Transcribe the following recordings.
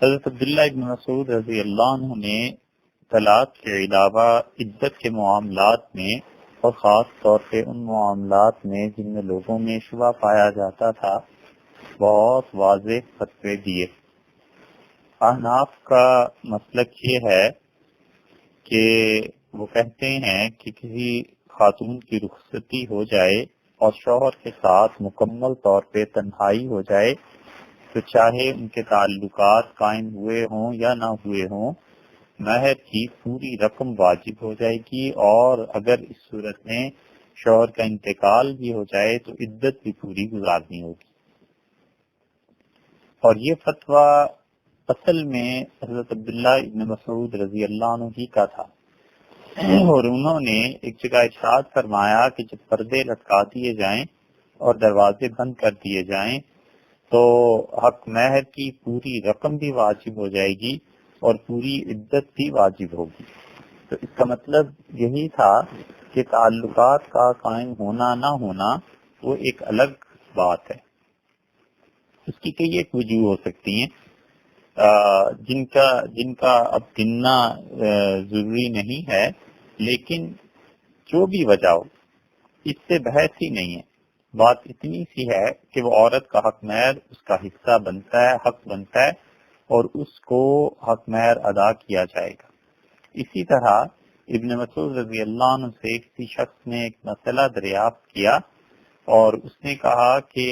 حضرت عبداللہ ابن مسعود رضی اللہ عنہ نے طلاق کے علاوہ عدت کے معاملات میں اور خاص طور پہ ان معاملات میں جن میں لوگوں میں شبہ پایا جاتا تھا بہت واضح فتوے دیے۔ احناف کا مسلک یہ ہے کہ وہ کہتے ہیں کہ کسی خاتون کی رخصتی ہو جائے اور شوہر کے ساتھ مکمل طور پہ تنہائی ہو جائے تو چاہے ان کے تعلقات قائم ہوئے ہوں یا نہ ہوئے ہوں، مہر کی پوری رقم واجب ہو جائے گی، اور اگر اس صورت میں شوہر کا انتقال بھی ہو جائے تو عدت بھی پوری گزارنی ہوگی۔ اور یہ فتویٰ اصل میں حضرت عبداللہ ابن مسعود رضی اللہ عنہ ہی کا تھا، اور انہوں نے ایک جگہ ارشاد فرمایا کہ جب پردے لٹکا دیے جائیں اور دروازے بند کر دیے جائیں تو حق مہر کی پوری رقم بھی واجب ہو جائے گی اور پوری عدت بھی واجب ہوگی۔ تو اس کا مطلب یہی تھا کہ تعلقات کا قائم ہونا نہ ہونا وہ ایک الگ بات ہے، اس کی کئی ایک وجوہ ہو سکتی ہیں جن کا اب گننا ضروری نہیں ہے، لیکن جو بھی وجہ ہو اس سے بحث ہی نہیں ہے۔ بات اتنی سی ہے کہ وہ عورت کا حق مہر اس کا حصہ بنتا ہے، حق بنتا ہے، اور اس کو حق مہر ادا کیا جائے گا۔ اسی طرح ابن مسعود رضی اللہ عنہ سے کسی شخص نے ایک مسئلہ دریافت کیا اور اس نے کہا کہ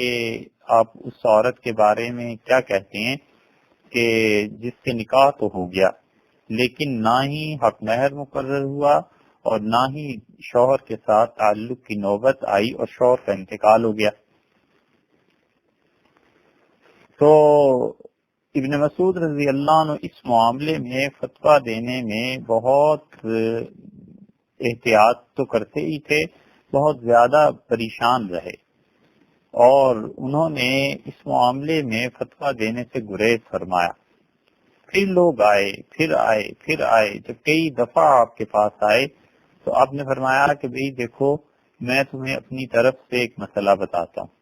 آپ اس عورت کے بارے میں کیا کہتے ہیں کہ جس سے نکاح تو ہو گیا لیکن نہ ہی حق مہر مقرر ہوا اور نہ ہی شوہر کے ساتھ تعلق کی نوبت آئی اور شوہر کا انتقال ہو گیا۔ تو ابن مسعود رضی اللہ عنہ اس معاملے میں فتویٰ دینے میں بہت احتیاط تو کرتے ہی تھے، بہت زیادہ پریشان رہے، اور انہوں نے اس معاملے میں فتویٰ دینے سے گریز فرمایا۔ پھر لوگ آئے، پھر آئے، جب کئی دفعہ آپ کے پاس آئے تو آپ نے فرمایا کہ بھئی دیکھو، میں تمہیں اپنی طرف سے ایک مسئلہ بتاتا ہوں،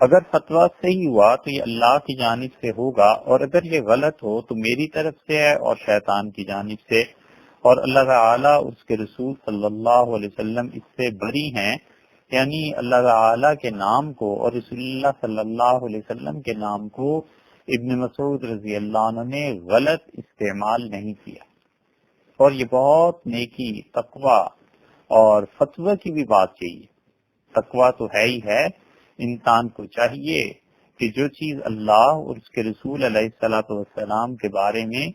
اگر فتویٰ صحیح ہوا تو یہ اللہ کی جانب سے ہوگا، اور اگر یہ غلط ہو تو میری طرف سے ہے اور شیطان کی جانب سے، اور اللہ تعالیٰ اس کے رسول صلی اللہ علیہ وسلم اس سے بری ہیں، یعنی اللہ تعالیٰ کے نام کو اور رسول اللہ صلی اللہ علیہ وسلم کے نام کو ابن مسعود رضی اللہ عنہ نے غلط استعمال نہیں کیا۔ اور یہ بہت نیکی، تقوی اور فتوی کی بھی بات چاہیے۔ تقوی تو ہے ہی ہے، انسان کو چاہیے کہ جو چیز اللہ اور اس کے رسول علیہ الصلوۃ والسلام کے بارے میں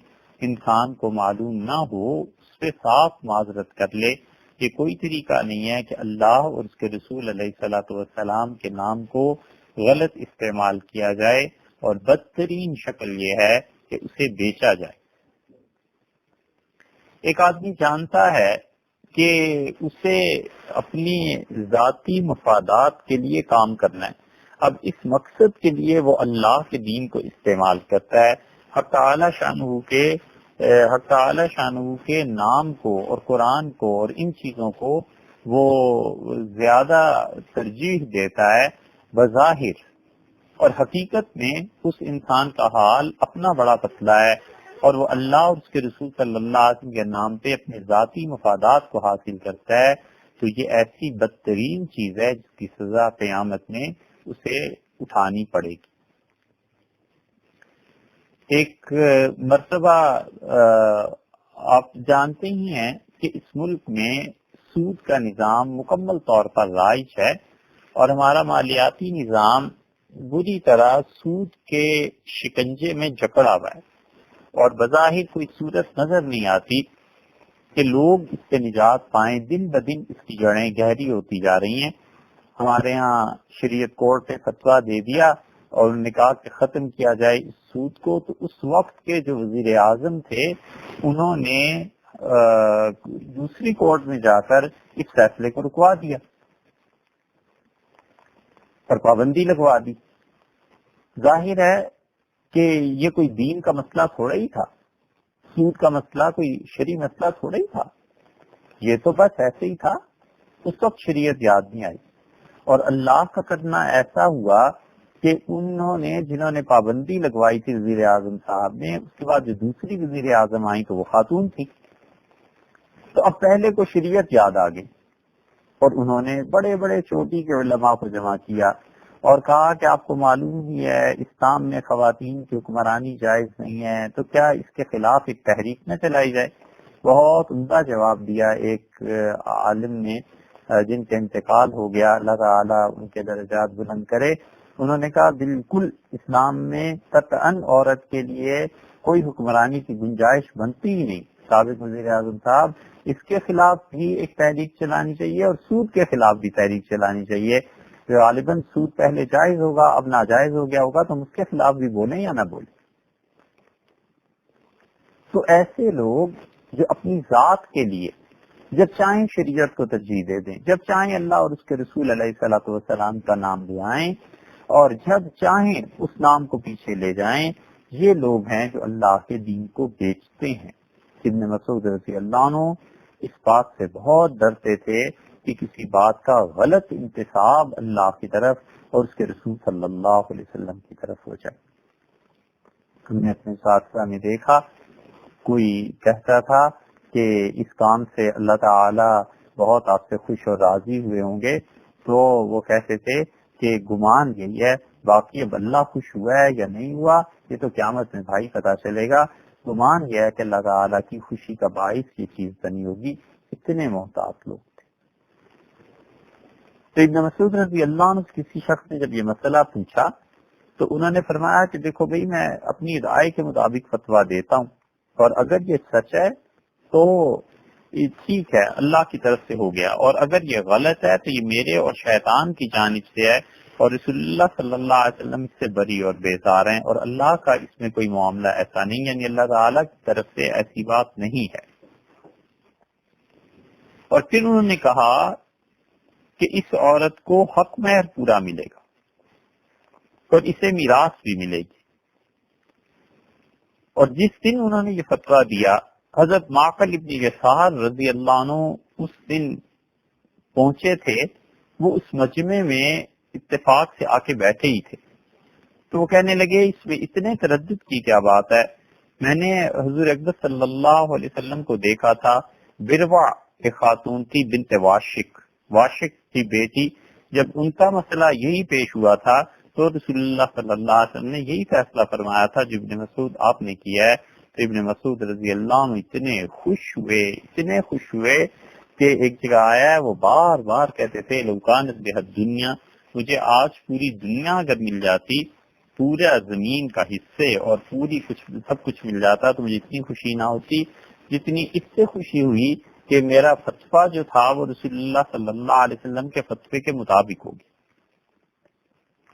انسان کو معلوم نہ ہو اس پہ صاف معذرت کر لے۔ یہ کوئی طریقہ نہیں ہے کہ اللہ اور اس کے رسول علیہ الصلوۃ والسلام کے نام کو غلط استعمال کیا جائے، اور بدترین شکل یہ ہے کہ اسے بیچا جائے۔ ایک آدمی جانتا ہے کہ اسے اپنی ذاتی مفادات کے لیے کام کرنا ہے، اب اس مقصد کے لیے وہ اللہ کے دین کو استعمال کرتا ہے، حق تعالی شانہ کے نام کو اور قرآن کو اور ان چیزوں کو وہ زیادہ ترجیح دیتا ہے بظاہر، اور حقیقت میں اس انسان کا حال اپنا بڑا پتلا ہے، اور وہ اللہ اور اس کے رسول صلی اللہ علیہ وسلم کے نام پہ اپنے ذاتی مفادات کو حاصل کرتا ہے، تو یہ ایسی بدترین چیز ہے جس کی سزا قیامت میں اسے اٹھانی پڑے گی۔ ایک مرتبہ آپ جانتے ہی ہیں کہ اس ملک میں سود کا نظام مکمل طور پر رائج ہے، اور ہمارا مالیاتی نظام بری طرح سود کے شکنجے میں جکڑا ہوا ہے، اور بظاہر کوئی صورت نظر نہیں آتی کہ لوگ اس سے نجات پائیں۔ دن بدن اس کی جڑیں گہری ہوتی جا رہی ہیں۔ ہمارے ہاں شریعت کورٹ نے فتویٰ دے دیا اور انہوں نے کہا کہ ختم کیا جائے اس سود کو، تو اس وقت کے جو وزیر اعظم تھے انہوں نے دوسری کورٹ میں جا کر اس فیصلے کو رکوا دیا اور پابندی لگوا دی۔ ظاہر ہے کہ یہ کوئی دین کا مسئلہ تھوڑا ہی تھا، سود کا مسئلہ کوئی شرعی مسئلہ تھوڑا ہی تھا، یہ تو بس ایسے ہی تھا، اس وقت شریعت یاد نہیں آئی، اور اللہ کا کرنا ایسا ہوا کہ انہوں نے جنہوں نے پابندی لگوائی تھی وزیر اعظم صاحب نے، اس کے بعد جو دوسری وزیر اعظم آئی تو وہ خاتون تھی. تو اب پہلے کو شریعت یاد آ گئی اور انہوں نے بڑے بڑے چوٹی کے علماء کو جمع کیا اور کہا کہ آپ کو معلوم ہی ہے اسلام میں خواتین کی حکمرانی جائز نہیں ہے، تو کیا اس کے خلاف ایک تحریک نہ چلائی جائے. بہت عمدہ جواب دیا ایک عالم نے جن کا انتقال ہو گیا، اللہ تعالیٰ ان کے درجات بلند کرے. انہوں نے کہا بالکل اسلام میں قطعاً عورت کے لیے کوئی حکمرانی کی گنجائش بنتی ہی نہیں. سابق وزیر اعظم صاحب، اس کے خلاف بھی ایک تحریک چلانی چاہیے اور سود کے خلاف بھی تحریک چلانی چاہیے. جو غالباً سود پہلے جائز ہوگا اب ناجائز ہو گیا ہوگا تو ہم اس کے خلاف بھی بولیں یا نہ بولیں. تو ایسے لوگ جو اپنی ذات کے لیے جب چاہیں شریعت کو ترجیح دے دیں، جب چاہیں اللہ اور اس کے رسول علیہ الصلوۃ والسلام کا نام لے آئیں اور جب چاہیں اس نام کو پیچھے لے جائیں، یہ لوگ ہیں جو اللہ کے دین کو بیچتے ہیں. ابن مسعود رضی اللہ عنہ اس بات سے بہت ڈرتے تھے کہ کسی بات کا غلط انتساب اللہ کی طرف اور اس کے رسول صلی اللہ علیہ وسلم کی طرف ہو جائے. ہم نے اپنے ساتھ میں دیکھا کوئی کہتا تھا کہ اس کام سے اللہ تعالی بہت آپ سے خوش اور راضی ہوئے ہوں گے، تو وہ کہتے تھے کہ گمان یہی ہے، باقی اب اللہ خوش ہوا ہے یا نہیں ہوا یہ تو قیامت میں بھائی پتہ چلے گا. گمان یہ ہے کہ اللہ تعالیٰ کی خوشی کا باعث یہ چیز بنی ہوگی. اتنے محتاط لوگ تھے. تو ابن مسعود رضی اللہ عنہ کسی شخص نے جب یہ مسئلہ پوچھا تو انہوں نے فرمایا کہ دیکھو بھائی میں اپنی رائے کے مطابق فتویٰ دیتا ہوں اور اگر یہ سچ ہے تو ٹھیک ہے اللہ کی طرف سے ہو گیا، اور اگر یہ غلط ہے تو یہ میرے اور شیطان کی جانب سے ہے اور رسول اللہ صلی اللہ علیہ وسلم اس سے بری اور بیزار ہیں اور اللہ کا اس میں کوئی معاملہ ایسا نہیں، یعنی اللہ تعالیٰ کی طرف سے ایسی بات نہیں ہے. اور پھر انہوں نے کہا کہ اس عورت کو حق مہر پورا ملے گا اور اسے میراث بھی ملے گی. اور جس دن انہوں نے یہ فتویٰ دیا حضرت معقل ابن یسار رضی اللہ عنہ اس دن پہنچے تھے، وہ اس مجمع میں اتفاق سے آ کے بیٹھے ہی تھے. تو وہ کہنے لگے اس میں اتنے تردد کی کیا بات ہے، میں نے حضور اقدس صلی اللہ علیہ وسلم کو دیکھا تھا، بروا ایک خاتون تھی بنت واشق کی بیٹی، جب ان کا مسئلہ یہی پیش ہوا تھا تو رسول اللہ صلی اللہ علیہ وسلم نے یہی فیصلہ فرمایا تھا جو ابن مسعود آپ نے کیا ہے. تو ابن مسعود رضی اللہ عنہ اتنے خوش ہوئے کہ ایک جگہ آیا ہے وہ بار بار کہتے تھے لوکانت بہت دنیا، مجھے آج پوری دنیا اگر مل جاتی، پورا زمین کا حصے اور سب کچھ مل جاتا تو مجھے اتنی خوشی نہ ہوتی جتنی اس سے خوشی ہوئی کہ میرا فتویٰ جو تھا وہ رسول اللہ صلی اللہ علیہ وسلم کے فتوے کے مطابق ہوگی.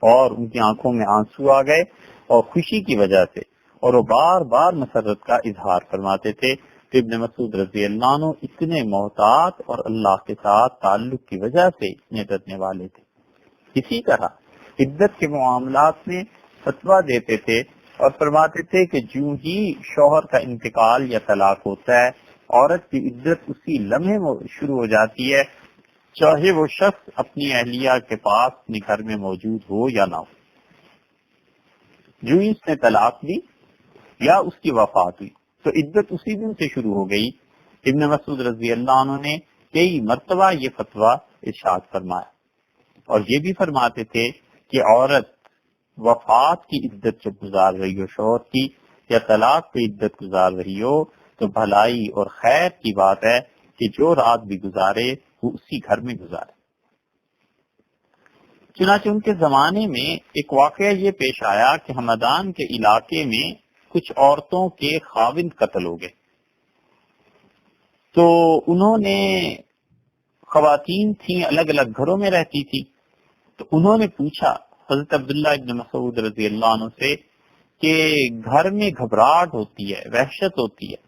اور ان کی آنکھوں میں آنسو آ گئے اور خوشی کی وجہ سے، اور وہ بار بار مسرت کا اظہار فرماتے تھے. کہ ابن مسعود رضی اللہ عنہ اتنے محتاط اور اللہ کے ساتھ تعلق کی وجہ سے اتنے ڈرنے والے تھے. اسی طرح عدت کے معاملات میں فتویٰ دیتے تھے اور فرماتے تھے کہ جو ہی شوہر کا انتقال یا طلاق ہوتا ہے عورت کی عدت اسی لمحے شروع ہو جاتی ہے، چاہے وہ شخص اپنی اہلیہ کے پاس اپنے گھر میں موجود ہو یا نہ ہو. جو ہی اس نے طلاق دی یا اس کی وفات ہوئی تو عدت اسی دن سے شروع ہو گئی. ابن مسعود رضی اللہ عنہ نے کئی مرتبہ یہ فتویٰ ارشاد فرمایا اور یہ بھی فرماتے تھے کہ عورت وفات کی عدت جب گزار رہی ہو شوہر کی یا طلاق کی عدت گزار رہی ہو تو بھلائی اور خیر کی بات ہے کہ جو رات بھی گزارے وہ اسی گھر میں گزارے. چنانچہ ان کے زمانے میں ایک واقعہ یہ پیش آیا کہ ہمدان کے علاقے میں کچھ عورتوں کے خاوند قتل ہو گئے. تو انہوں نے خواتین تھیں الگ الگ گھروں میں رہتی تھی، تو انہوں نے پوچھا حضرت عبداللہ ابن مسعود رضی اللہ عنہ سے کہ گھر میں گھبراہٹ ہوتی ہے، وحشت ہوتی ہے.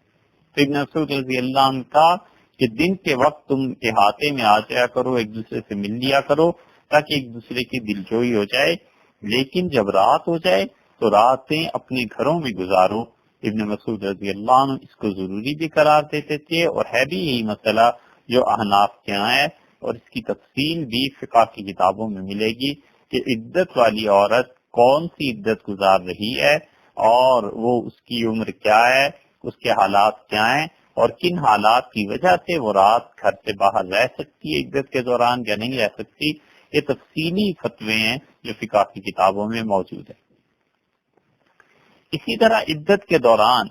تو ابن مسعود رضی اللہ عنہ کا کہ دن کے وقت تم احاطے میں آ جایا کرو، ایک دوسرے سے مل لیا کرو تاکہ ایک دوسرے کی دلجوئی ہو جائے، لیکن جب رات ہو جائے تو راتیں اپنے گھروں میں گزارو. ابن مسعود رضی اللہ عنہ اس کو ضروری بھی قرار دیتے تھے اور ہے بھی یہی مسئلہ جو احناف کے یہاں ہے، اور اس کی تفصیل بھی فقہ کی کتابوں میں ملے گی کہ عدت والی عورت کون سی عدت گزار رہی ہے اور وہ اس کی عمر کیا ہے، اس کے حالات کیا ہیں، اور کن حالات کی وجہ سے وہ رات گھر سے باہر رہ سکتی ہے عدت کے دوران یا نہیں رہ سکتی۔ یہ تفصیلی فتوے ہیں جو فقہ کی کتابوں میں موجود ہیں۔ اسی طرح عدت کے دوران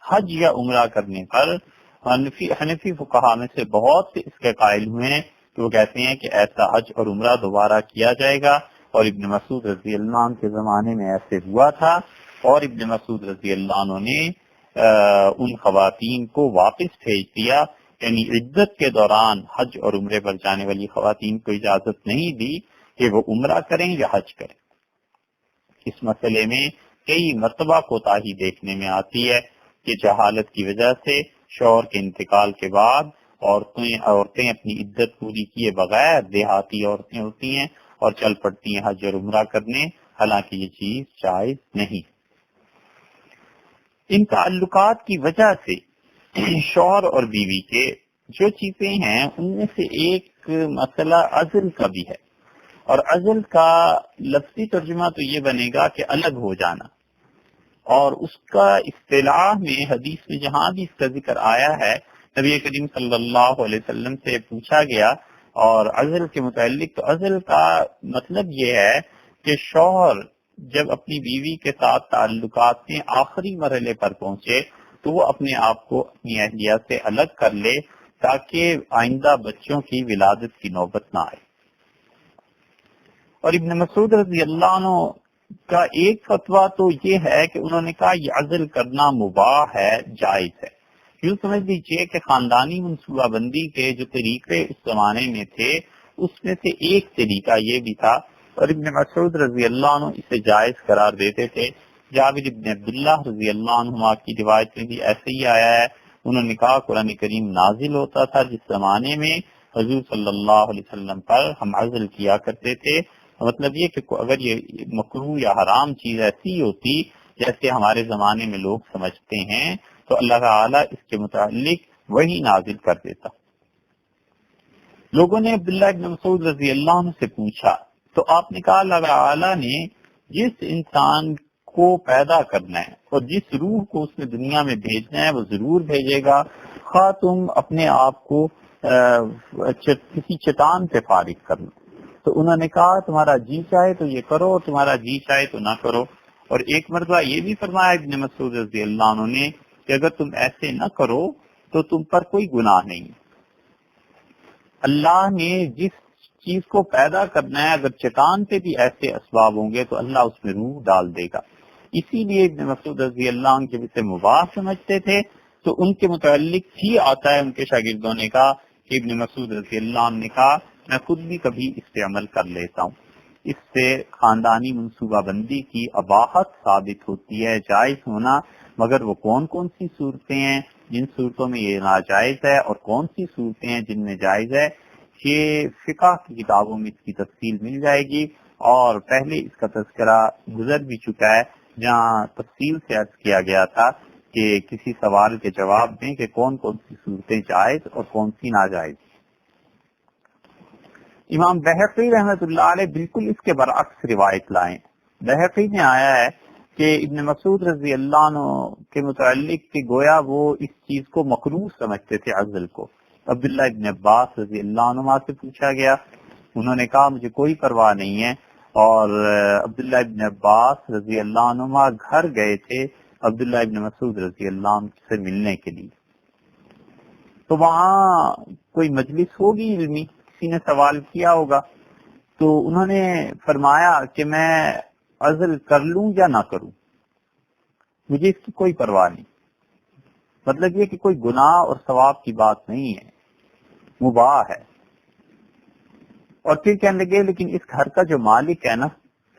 حج یا عمرہ کرنے پر حنفی فقہا میں سے بہت سے اس کے قائل ہوئے ہیں کہ وہ کہتے ہیں کہ ایسا حج اور عمرہ دوبارہ کیا جائے گا، اور ابن مسعود رضی اللہ عنہ کے زمانے میں ایسے ہوا تھا، اور ابن مسعود رضی اللہ عنہ نے ان خواتین کو واپس بھیج دیا، یعنی عدت کے دوران حج اور عمرے پر جانے والی خواتین کو اجازت نہیں دی کہ وہ عمرہ کریں یا حج کریں۔ اس مسئلے میں کئی مرتبہ کوتاہی دیکھنے میں آتی ہے کہ جہالت کی وجہ سے شوہر کے انتقال کے بعد عورتیں اپنی عدت پوری کیے بغیر دیہاتی عورتیں ہوتی ہیں اور چل پڑتی ہیں حج اور عمرہ کرنے، حالانکہ یہ چیز جائز نہیں۔ ان تعلقات کی وجہ سے شوہر اور بیوی کے جو چیزیں ہیں ان میں سے ایک مسئلہ عزل کا بھی ہے، اور عزل کا لفظی ترجمہ تو یہ بنے گا کہ الگ ہو جانا، اور اس کا اصطلاح میں حدیث میں جہاں بھی اس کا ذکر آیا ہے نبی کریم صلی اللہ علیہ وسلم سے پوچھا گیا اور عزل کے متعلق، تو عزل کا مطلب یہ ہے کہ شوہر جب اپنی بیوی کے ساتھ تعلقات میں آخری مرحلے پر پہنچے تو وہ اپنے آپ کو اپنی اہلیہ سے الگ کر لے تاکہ آئندہ بچوں کی ولادت کی نوبت نہ آئے۔ اور ابن مسعود رضی اللہ عنہ کا ایک فتویٰ تو یہ ہے کہ انہوں نے کہا یہ عزل کرنا مباح ہے، جائز ہے۔ یوں سمجھ لیجیے کہ خاندانی منصوبہ بندی کے جو طریقے اس زمانے میں تھے اس میں سے ایک طریقہ یہ بھی تھا، اور ابن مسعود رضی اللہ عنہ اسے جائز قرار دیتے تھے۔ جابر ابن عبداللہ رضی اللہ عنہما کی روایت میں بھی ایسے ہی آیا ہے، انہوں نے کہا قرآن کریم نازل ہوتا تھا جس زمانے میں حضور صلی اللہ علیہ وسلم پر ہم عزل کیا کرتے تھے، مطلب یہ کہ اگر یہ مکروہ یا حرام چیز ایسی ہوتی جیسے ہمارے زمانے میں لوگ سمجھتے ہیں تو اللہ تعالیٰ اس کے متعلق وہی نازل کر دیتا۔ لوگوں نے عبداللہ ابن مسعود رضی اللہ عنہ سے پوچھا تو آپ نے کہا اللہ تعالیٰ نے جس انسان کو پیدا کرنا ہے اور جس روح کو اس نے دنیا میں بھیجنا ہے وہ ضرور بھیجے گا، خواہ تم اپنے آپ کو کسی چٹان پہ فارغ کر لو۔ تو انہوں نے کہا تمہارا جی چاہے تو یہ کرو اور تمہارا جی چاہے تو نہ کرو۔ اور ایک مرتبہ یہ بھی فرمایا ابن مسعود رضی اللہ عنہ نے کہ اگر تم ایسے نہ کرو تو تم پر کوئی گناہ نہیں۔ اللہ نے جس چیز کو پیدا کرنا ہے اگر چٹان پہ بھی ایسے اسباب ہوں گے تو اللہ اس میں روح ڈال دے گا۔ اسی لیے ابن مسعود رضی اللہ عنہ کے اسے مباح سمجھتے تھے، تو ان کے متعلق بھی آتا ہے ان کے شاگردوں نے کہا کہ ابن مسعود رضی اللہ عنہ نے کہا میں خود بھی کبھی اس پہ عمل کر لیتا ہوں۔ اس سے خاندانی منصوبہ بندی کی اباحت ثابت ہوتی ہے، جائز ہونا، مگر وہ کون کون سی صورتیں ہیں جن صورتوں میں یہ ناجائز ہے اور کون سی صورتیں ہیں جن میں جائز ہے، یہ فقہ کی کتابوں میں اس کی تفصیل مل جائے گی، اور پہلے اس کا تذکرہ گزر بھی چکا ہے جہاں تفصیل سے عرض کیا گیا تھا کہ کسی سوال کے جواب میں کہ کون کون سی صورتیں جائز اور کون سی ناجائز۔ امام بہقی رحمۃ اللہ علیہ بالکل اس کے برعکس روایت لائیں۔ بہقی میں آیا ہے کہ ابن مسعود رضی اللہ عنہ کے متعلق کہ گویا وہ اس چیز کو مکروہ سمجھتے تھے عزل کو۔ عبداللہ ابن عباس رضی اللہ عنہ سے پوچھا گیا، انہوں نے کہا مجھے کوئی پرواہ نہیں ہے، اور عبداللہ ابن عباس رضی اللہ عنہ گھر گئے تھے عبداللہ ابن مسعود رضی اللہ عنہ سے ملنے کے لیے، تو وہاں کوئی مجلس ہوگی علمی، کسی نے سوال کیا ہوگا، تو انہوں نے فرمایا کہ میں عزل کر لوں یا نہ کروں، مجھے اس کی کوئی پرواہ نہیں۔ مطلب یہ کہ کوئی گناہ اور ثواب کی بات نہیں ہے، مباح ہے۔ اور پھر کہنے لگے لیکن اس گھر کا جو مالک ہے نا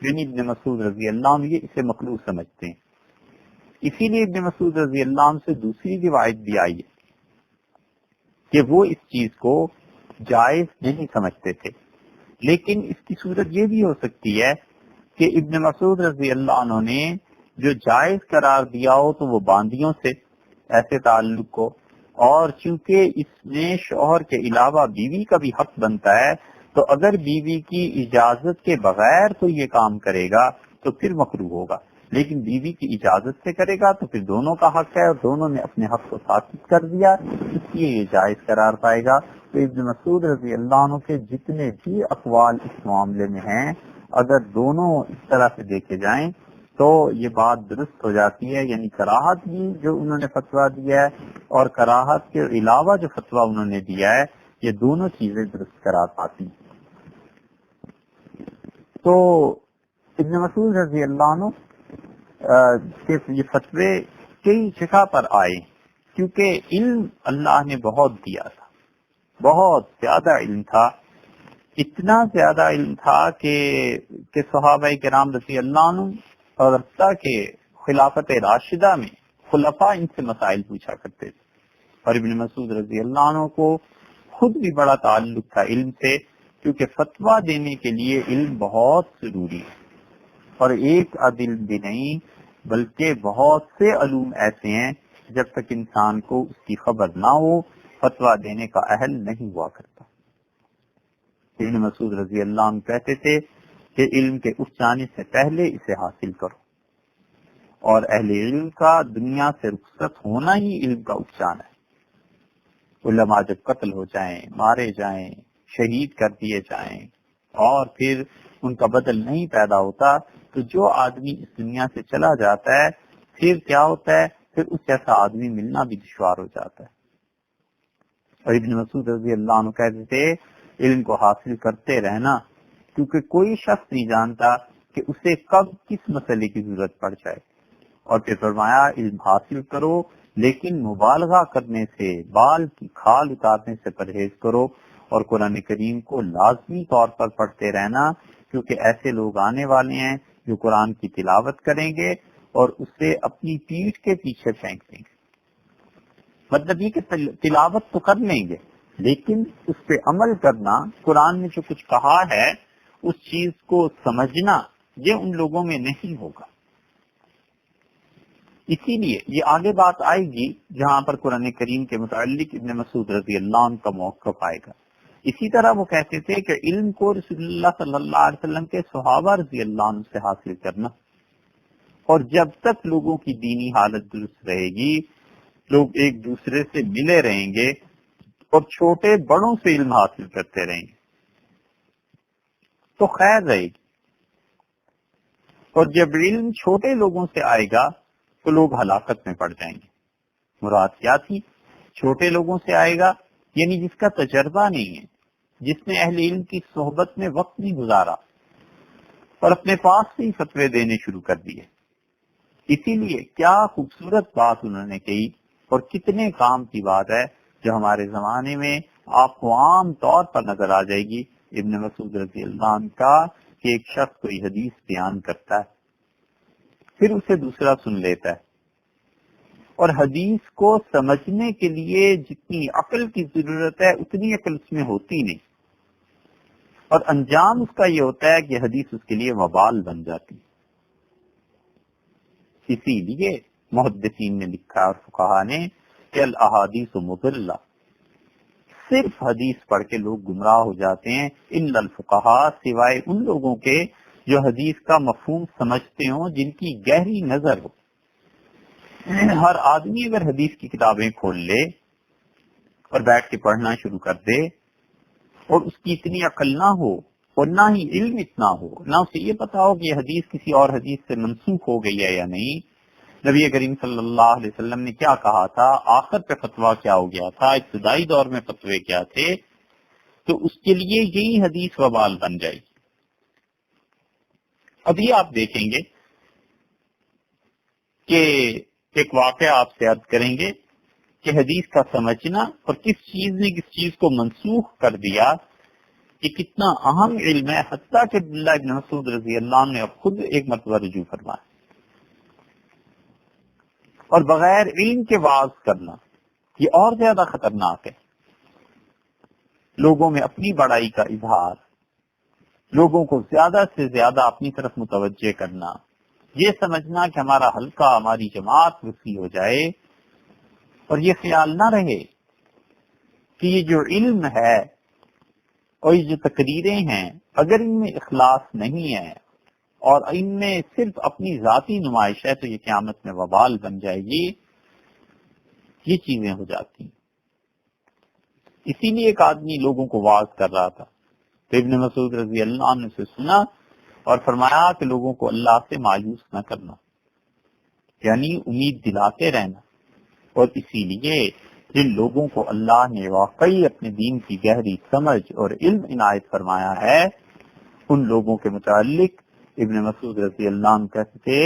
یعنی ابن مسعود رضی اللہ عنہ، یہ اسے مکروہ سمجھتے ہیں، اسی لیے ابن مسعود رضی اللہ عنہ سے دوسری روایت بھی آئی ہے کہ وہ اس چیز کو جائز نہیں سمجھتے تھے۔ لیکن اس کی صورت یہ بھی ہو سکتی ہے کہ ابن مسعود رضی اللہ عنہ نے جو جائز قرار دیا ہو تو وہ باندیوں سے ایسے تعلق کو، اور چونکہ اس میں شوہر کے علاوہ بیوی کا بھی حق بنتا ہے، تو اگر بیوی کی اجازت کے بغیر کوئی یہ کام کرے گا تو تو پھر مکروہ ہوگا، لیکن بیوی کی اجازت سے کرے گا تو پھر دونوں کا حق ہے اور دونوں نے اپنے حق کو ثابت کر دیا، اس لیے یہ جائز قرار پائے گا۔ تو ابن مسعود رضی اللہ عنہ کے جتنے بھی اقوال اس معاملے میں ہیں، اگر دونوں اس طرح سے دیکھے جائیں تو یہ بات درست ہو جاتی ہے، یعنی کراہت بھی جو انہوں نے فتویٰ دیا ہے اور کراہت کے علاوہ جو فتویٰ انہوں نے دیا ہے، یہ دونوں چیزیں درست قرار پاتی ہیں۔ تو ابن مسعود رضی اللہ عنہ کے یہ فتوے کئی جگہ پر آئے، کیونکہ علم اللہ نے بہت دیا تھا، بہت زیادہ علم تھا، اتنا زیادہ علم تھا کہ صحابہ کرام رضی اللہ عنہ اور حتیٰ کہ خلافت راشدہ میں خلفاء ان سے مسائل پوچھا کرتے تھے، اور ابن مسعود رضی اللہ عنہ کو خود بھی بڑا تعلق تھا علم سے، کیونکہ فتویٰ دینے کے لیے علم بہت ضروری ہے، اور ایک علم بھی نہیں بلکہ بہت سے علوم ایسے ہیں جب تک انسان کو اس کی خبر نہ ہو فتویٰ دینے کا اہل نہیں ہوا کرتا۔ ابن مسعود رضی اللہ عنہ کہتے تھے کہ علم کے اٹھ جانے سے پہلے اسے حاصل کرو، اور اہل علم کا دنیا سے رخصت ہونا ہی علم کا اٹھ جانا ہے۔ علماء جب قتل ہو جائیں، مارے جائیں، شہید کر دیے جائیں، اور پھر ان کا بدل نہیں پیدا ہوتا، تو جو آدمی اس دنیا سے چلا جاتا ہے پھر کیا ہوتا ہے؟ پھر اس جیسا آدمی ملنا بھی دشوار ہو جاتا ہے۔ اور ابن مسعود رضی اللہ عنہ کہتے تھے علم کو حاصل کرتے رہنا، کیونکہ کوئی شخص نہیں جانتا کہ اسے کب کس مسئلے کی ضرورت پڑ جائے، اور پھر فرمایا علم حاصل کرو لیکن مبالغہ کرنے سے، بال کی کھال اتارنے سے پرہیز کرو، اور قرآن کریم کو لازمی طور پر پڑھتے رہنا، کیونکہ ایسے لوگ آنے والے ہیں جو قرآن کی تلاوت کریں گے اور اسے اپنی پیٹھ کے پیچھے پھینک دیں گے۔ مطلب یہ کہ تلاوت تو کر لیں گے لیکن اس پہ عمل کرنا، قرآن نے جو کچھ کہا ہے اس چیز کو سمجھنا، یہ ان لوگوں میں نہیں ہوگا۔ اسی لیے یہ آگے بات آئے گی جہاں پر قرآن کریم کے متعلق ابن مسعود رضی اللہ عنہ کا موقف آئے گا۔ اسی طرح وہ کہتے تھے کہ علم کو رسول اللہ صلی اللہ علیہ وسلم کے صحابہ رضی اللہ عنہ سے حاصل کرنا، اور جب تک لوگوں کی دینی حالت درست رہے گی، لوگ ایک دوسرے سے ملے رہیں گے اور چھوٹے بڑوں سے علم حاصل کرتے رہیں گے تو خیر رہے گی، اور جب علم چھوٹے لوگوں سے آئے گا تو لوگ ہلاکت میں پڑ جائیں گے۔ مراد کیا تھی؟ چھوٹے لوگوں سے آئے گا یعنی جس کا تجربہ نہیں ہے، جس نے اہل علم کی صحبت میں وقت نہیں گزارا اور اپنے پاس سے ہی فتوے دینے شروع کر دیے۔ اسی لیے کیا خوبصورت بات انہوں نے کہی، اور کتنے کام کی بات ہے جو ہمارے زمانے میں آپ کو عام طور پر نظر آ جائے گی۔ ابن مسعود رضی اللہ عنہ کا کہ ایک شخص کوئی حدیث بیان کرتا ہے، پھر اسے دوسرا سن لیتا ہے، اور حدیث کو سمجھنے کے لیے جتنی عقل کی ضرورت ہے اتنی عقل اس میں ہوتی نہیں، اور انجام اس کا یہ ہوتا ہے کہ حدیث اس کے لیے وبال بن جاتی۔ اسی لیے محدثین نے لکھا اور فقہا نے کہ الاحادیث مضلہ، صرف حدیث پڑھ کے لوگ گمراہ ہو جاتے ہیں، الا الفقہا، سوائے ان لوگوں کے جو حدیث کا مفہوم سمجھتے ہوں، جن کی گہری نظر ہو۔ ہر آدمی اگر حدیث کی کتابیں کھول لے اور بیٹھ کے پڑھنا شروع کر دے، اور اس کی اتنی عقل نہ ہو اور نہ ہی علم اتنا ہو، نہ اسے یہ پتا ہو کہ یہ حدیث کسی اور حدیث سے منسوخ ہو گئی ہے یا نہیں، نبی کریم صلی اللہ علیہ وسلم نے کیا کہا تھا، آخر پہ فتویٰ کیا ہو گیا تھا، ابتدائی دور میں فتوے کیا تھے، تو اس کے لیے یہی حدیث وبال بن جائے گی۔ ابھی آپ دیکھیں گے کہ ایک واقعہ آپ سے عرض کریں گے کہ حدیث کا سمجھنا اور کس چیز نے کس چیز کو منسوخ کر دیا، یہ کتنا اہم علم ہے، حتیٰ کہ عبداللہ ابن مسعود رضی اللہ عنہ نے اب خود ایک مرتبہ رجوع فرمایا۔ اور بغیر علم کے واعظ کرنا یہ اور زیادہ خطرناک ہے۔ لوگوں میں اپنی بڑائی کا اظہار، لوگوں کو زیادہ سے زیادہ اپنی طرف متوجہ کرنا، یہ سمجھنا کہ ہمارا حلقہ، ہماری جماعت وسیع ہو جائے، اور یہ خیال نہ رہے کہ یہ جو علم ہے اور یہ جو تقریریں ہیں اگر ان میں اخلاص نہیں ہے اور ان میں صرف اپنی ذاتی نمائش ہے تو یہ قیامت میں وبال بن جائے گی، یہ چیزیں ہو جاتی ہیں۔ اسی لیے ایک آدمی لوگوں کو واعظ کر رہا تھا تو ابن مسعود رضی اللہ عنہ سے سنا اور فرمایا کہ لوگوں کو اللہ سے مایوس نہ کرنا، یعنی امید دلاتے رہنا، اور اسی لیے جن لوگوں کو اللہ نے واقعی اپنے دین کی گہری سمجھ اور علم عنایت فرمایا ہے ان لوگوں کے متعلق ابن مسعود رضی اللہ عنہ کہتے تھے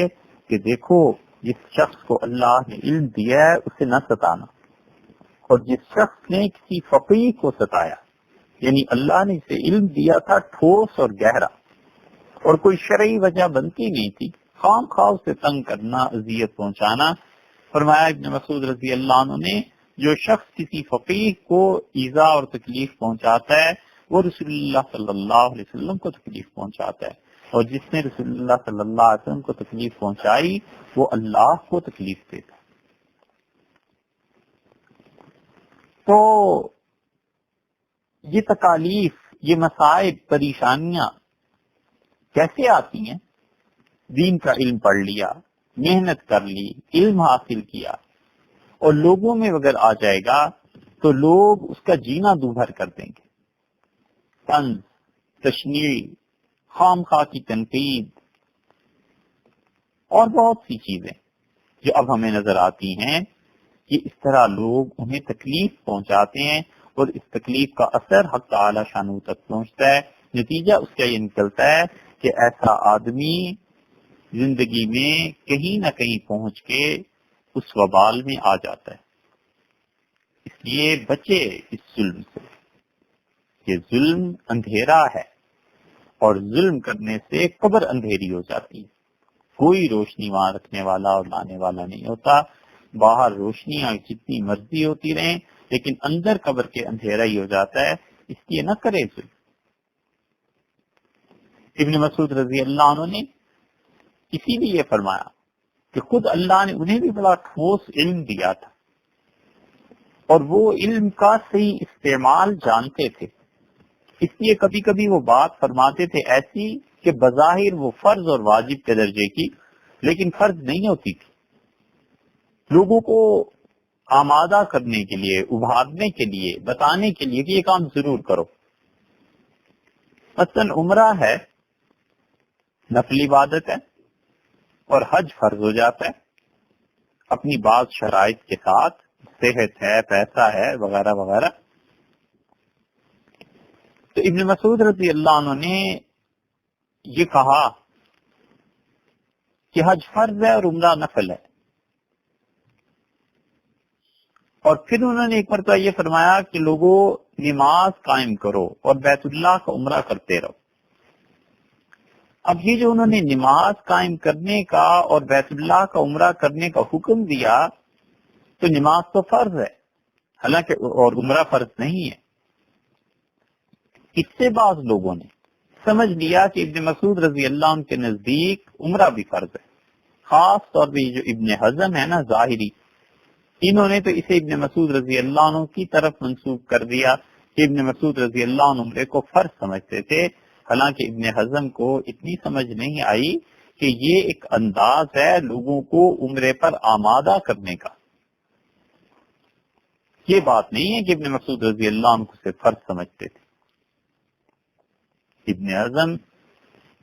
کہ دیکھو جس شخص کو اللہ نے علم دیا ہے اسے نہ ستانا، اور جس شخص نے کسی فقیہ کو ستایا، یعنی اللہ نے اسے علم دیا تھا ٹھوس اور گہرا اور کوئی شرعی وجہ بنتی نہیں تھی، خام خواہ اسے تنگ کرنا، اذیت پہنچانا۔ فرمایا ابن مسعود رضی اللہ عنہ نے جو شخص کسی فقیہ کو ایذا اور تکلیف پہنچاتا ہے وہ رسول اللہ صلی اللہ علیہ وسلم کو تکلیف پہنچاتا ہے، اور جس نے رسول اللہ صلی اللہ علیہ وسلم کو تکلیف پہنچائی وہ اللہ کو تکلیف دیتا ہے۔ تو یہ تکالیف، یہ مصائب، پریشانیاں کیسے آتی ہیں؟ دین کا علم پڑھ لیا، محنت کر لی، علم حاصل کیا، اور لوگوں میں اگر آ جائے گا تو لوگ اس کا جینا دوبھر کر دیں گے، طنز، تشنیع، خام خواہ کی تنقید اور بہت سی چیزیں جو اب ہمیں نظر آتی ہیں کہ اس طرح لوگ انہیں تکلیف پہنچاتے ہیں، اور اس تکلیف کا اثر حق تعالی شانہ تک پہنچتا ہے۔ نتیجہ اس کا یہ نکلتا ہے کہ ایسا آدمی زندگی میں کہیں نہ کہیں پہنچ کے اس وبال میں آ جاتا ہے۔ اس لیے بچے اس ظلم سے، یہ ظلم اندھیرا ہے، اور ظلم کرنے سے قبر اندھیری ہو جاتی ہے، کوئی روشنی وہاں رکھنے والا اور لانے والا نہیں ہوتا۔ باہر روشنیاں جتنی مرضی ہوتی رہیں لیکن اندر قبر کے اندھیرا ہی ہو جاتا ہے، اس لیے نہ کرے ظلم۔ ابن مسعود رضی اللہ عنہ نے اسی لیے یہ فرمایا کہ خود اللہ نے انہیں بھی بڑا ٹھوس علم دیا تھا، اور وہ علم کا صحیح استعمال جانتے تھے، اس لیے کبھی کبھی وہ بات فرماتے تھے ایسی کہ بظاہر وہ فرض اور واجب کے درجے کی لیکن فرض نہیں ہوتی تھی، لوگوں کو آمادہ کرنے کے لیے، ابھارنے کے لیے، بتانے کے لیے کہ یہ کام ضرور کرو۔ مثلا عمرہ ہے، نفل عبادت ہے، اور حج فرض ہو جاتا ہے اپنی بعض شرائط کے ساتھ، صحت ہے، پیسہ ہے، وغیرہ وغیرہ۔ تو ابن مسعود رضی اللہ عنہ نے یہ کہا کہ حج فرض ہے اور عمرہ نفل ہے، اور پھر انہوں نے ایک مرتبہ یہ فرمایا کہ لوگوں نماز قائم کرو اور بیت اللہ کا عمرہ کرتے رہو۔ اب یہ جو انہوں نے نماز قائم کرنے کا اور بیت اللہ کا عمرہ کرنے کا حکم دیا تو نماز تو فرض ہے حالانکہ، اور عمرہ فرض نہیں ہے۔ اس سے بعض لوگوں نے سمجھ لیا کہ ابن مسعود رضی اللہ عنہ کے نزدیک عمرہ بھی فرض ہے، خاص طور پہ جو ابن حزم ہے نا ظاہری، انہوں نے تو اسے ابن مسعود رضی اللہ عنہ کی طرف منسوب کر دیا کہ ابن مسعود رضی اللہ عنہ عمرے کو فرض سمجھتے تھے، حالانکہ ابن حزم کو اتنی سمجھ نہیں آئی کہ یہ ایک انداز ہے لوگوں کو عمرے پر آمادہ کرنے کا، یہ بات نہیں ہے کہ ابن مسعود رضی اللہ عنہ کو سے فرض سمجھتے تھے۔ ابن حزم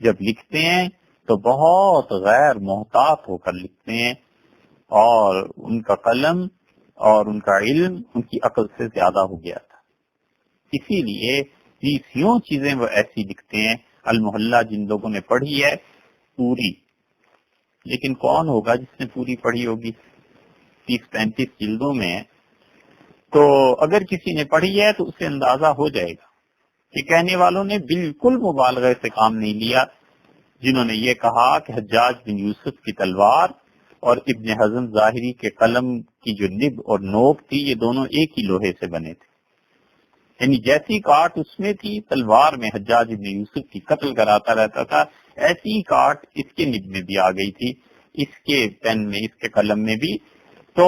جب لکھتے ہیں تو بہت غیر محتاط ہو کر لکھتے ہیں، اور ان کا قلم اور ان کا علم ان کی عقل سے زیادہ ہو گیا تھا، اسی لیے یوں چیزیں وہ ایسی لکھتے ہیں۔ المحلہ جن لوگوں نے پڑھی ہے پوری، لیکن کون ہوگا جس نے پوری پڑھی ہوگی، 30-35 جلدوں میں ہے، تو اگر کسی نے پڑھی ہے تو اسے اندازہ ہو جائے گا کہ کہنے والوں نے بالکل مبالغے سے کام نہیں لیا جنہوں نے یہ کہا کہ حجاج بن یوسف کی تلوار اور ابن حزم ظاہری کے قلم کی جو نب اور نوک تھی یہ دونوں ایک ہی لوہے سے بنے تھے، یعنی جیسی کاٹ اس میں تھی تلوار میں حجاج بن یوسف کی قتل کراتا رہتا تھا، ایسی کاٹ اس کے نب میں بھی آ گئی تھی، اس کے پین میں، اس کے قلم میں بھی۔ تو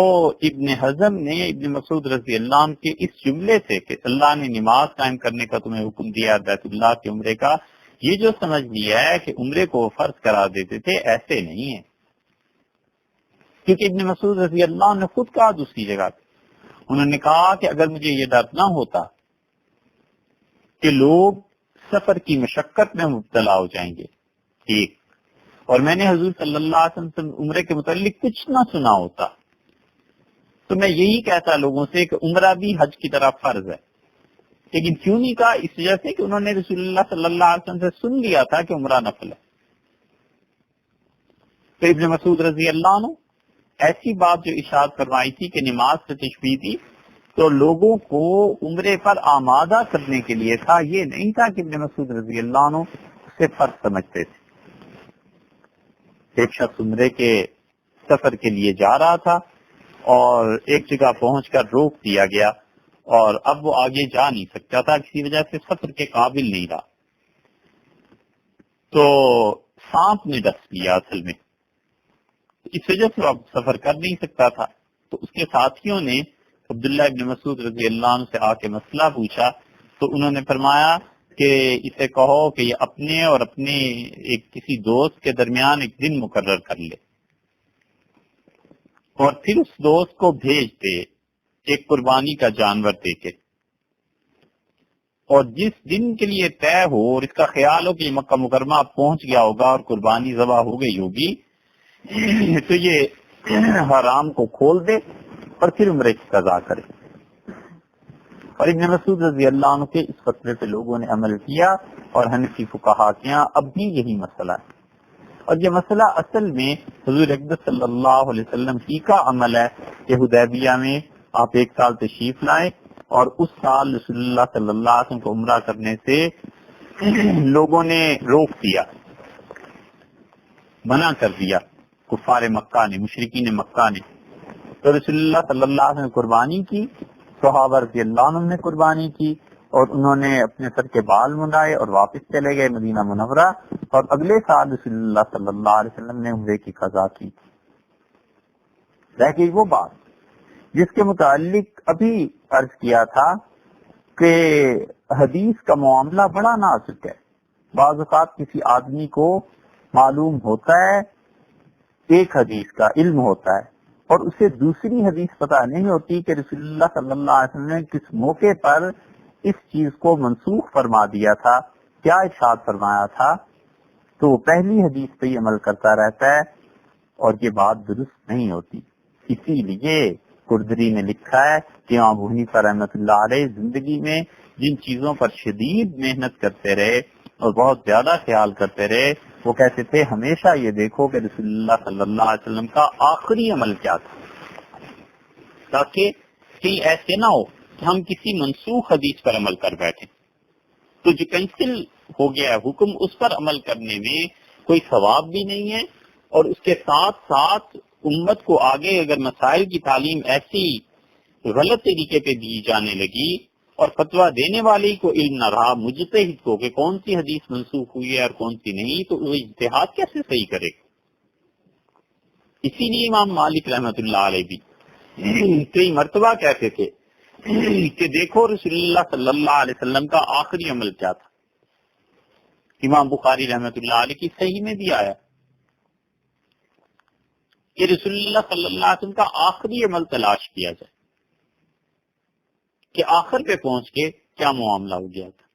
ابن حزم نے ابن مسعود رضی اللہ عنہ کے اس جملے سے کہ اللہ نے نماز قائم کرنے کا تمہیں حکم دیا بیت اللہ کے عمرے کا، یہ جو سمجھ لیا ہے کہ عمرے کو فرض کرا دیتے تھے، ایسے نہیں ہے، کیونکہ ابن مسعود رضی اللہ عنہ نے خود کہا دوسری جگہ پہ، انہوں نے کہا کہ اگر مجھے یہ ڈر نہ ہوتا کہ لوگ سفر کی مشقت میں مبتلا ہو جائیں گے، ٹھیک، اور میں نے حضور صلی اللہ علیہ وسلم سے عمرے کے متعلق کچھ نہ سنا ہوتا، تو میں یہی کہتا لوگوں سے کہ عمرہ بھی حج کی طرح فرض ہے، لیکن کیوں نہیں کہا؟ اس وجہ سے کہ انہوں نے رسول اللہ صلی اللہ علیہ وسلم سے سن لیا تھا کہ عمرہ نفل ہے۔ تو ابن مسعود رضی اللہ عنہ ایسی بات جو ارشاد فرمائی تھی کہ نماز سے تشبیہ تھی، تو لوگوں کو عمرے پر آمادہ کرنے کے لیے تھا، یہ نہیں تھا کہ ابن مسعود رضی اللہ عنہ اسے فرض سمجھتے تھے۔ ایک شخص عمرے کے سفر کے لیے جا رہا تھا اور ایک جگہ پہنچ کر روک دیا گیا، اور اب وہ آگے جا نہیں سکتا تھا، کسی وجہ سے سفر کے قابل نہیں رہا، تو سانپ نے ڈس لیا اصل میں، اس وجہ سے وہ اب سفر کر نہیں سکتا تھا۔ تو اس کے ساتھیوں نے عبداللہ ابن مسعود رضی اللہ عنہ سے آ کے مسئلہ پوچھا، تو انہوں نے فرمایا کہ اسے کہو کہ یہ اپنے اور اپنے ایک کسی دوست کے درمیان ایک دن مقرر کر لے، اور پھر اس دوست کو بھیج دے ایک قربانی کا جانور دے کے، اور جس دن کے لیے طے ہو اور اس کا خیال ہو کہ یہ مکہ مکرمہ اب پہنچ گیا ہوگا اور قربانی ذبح ہو گئی ہوگی، تو یہ حرام کو کھول دے اور پھر عمرے کی قضا کرے۔ اور ابن مسعود رضی اللہ عنہ کے اس فتوے پہ لوگوں نے عمل کیا، اور حنفی فقہا کے یہاں اب بھی یہی مسئلہ ہے، اور یہ مسئلہ اصل میں حضور اقدس صلی اللہ علیہ وسلم کی کا عمل ہے کہ حدیبیہ میں آپ ایک سال تشریف لائے، اور اس سال رسول اللہ صلی اللہ علیہ وسلم کو عمرہ کرنے سے لوگوں نے روک دیا، منع کر دیا، کفار مکہ نے، مشرکین مکہ نے۔ تو رسول اللہ صلی اللہ علیہ وسلم نے قربانی کی، صحابہ رضی اللہ عنہ نے قربانی کی، اور انہوں نے اپنے سر کے بال منڈائے اور واپس چلے گئے مدینہ منورہ، اور اگلے سال رسول اللہ صلی اللہ علیہ وسلم نے عمرے کی قضا کی۔ رہ گئی وہ بات جس کے متعلق ابھی عرض کیا تھا کہ حدیث کا معاملہ بڑا نازک ہے۔ بعض اوقات کسی آدمی کو معلوم ہوتا ہے، ایک حدیث کا علم ہوتا ہے، اور اسے دوسری حدیث پتہ نہیں ہوتی کہ رسول اللہ صلی اللہ علیہ وسلم نے کس موقع پر اس چیز کو منسوخ فرما دیا تھا، کیا ارشاد فرمایا تھا، تو وہ پہلی حدیث پہ ہی عمل کرتا رہتا ہے، اور یہ بات درست نہیں ہوتی۔ اسی لیے قردری نے لکھا ہے کہ امام ابو حنیفہ رحمۃ اللہ علیہ زندگی میں جن چیزوں پر شدید محنت کرتے رہے اور بہت زیادہ خیال کرتے رہے، وہ کہتے تھے ہمیشہ یہ دیکھو کہ رسول اللہ صلی اللہ علیہ وسلم کا آخری عمل کیا تھا، تاکہ کہیں ایسے نہ ہو کہ ہم کسی منسوخ حدیث پر عمل کر بیٹھیں، تو جو کینسل ہو گیا ہے حکم، اس پر عمل کرنے میں کوئی ثواب بھی نہیں ہے، اور اس کے ساتھ ساتھ امت کو آگے اگر مسائل کی تعلیم ایسی غلط طریقے پہ دی جانے لگی اور فتویٰ دینے والے کو علم نہ رہا، مجتہد کو، کہ کون سی حدیث منسوخ ہوئی ہے اور کون سی نہیں، تو وہ اجتہاد کیسے صحیح کرے گا؟ اسی لیے امام مالک رحمۃ اللہ علیہ بھی کئی مرتبہ کہتے تھے کہ دیکھو رسول اللہ صلی اللہ علیہ وسلم کا آخری عمل کیا تھا۔ امام بخاری رحمۃ اللہ علیہ کی صحیح میں بھی آیا کہ رسول اللہ صلی اللہ علیہ وسلم کا آخری عمل تلاش کیا جائے کہ آخر پہ پہنچ کے کیا معاملہ ہو گیا تھا۔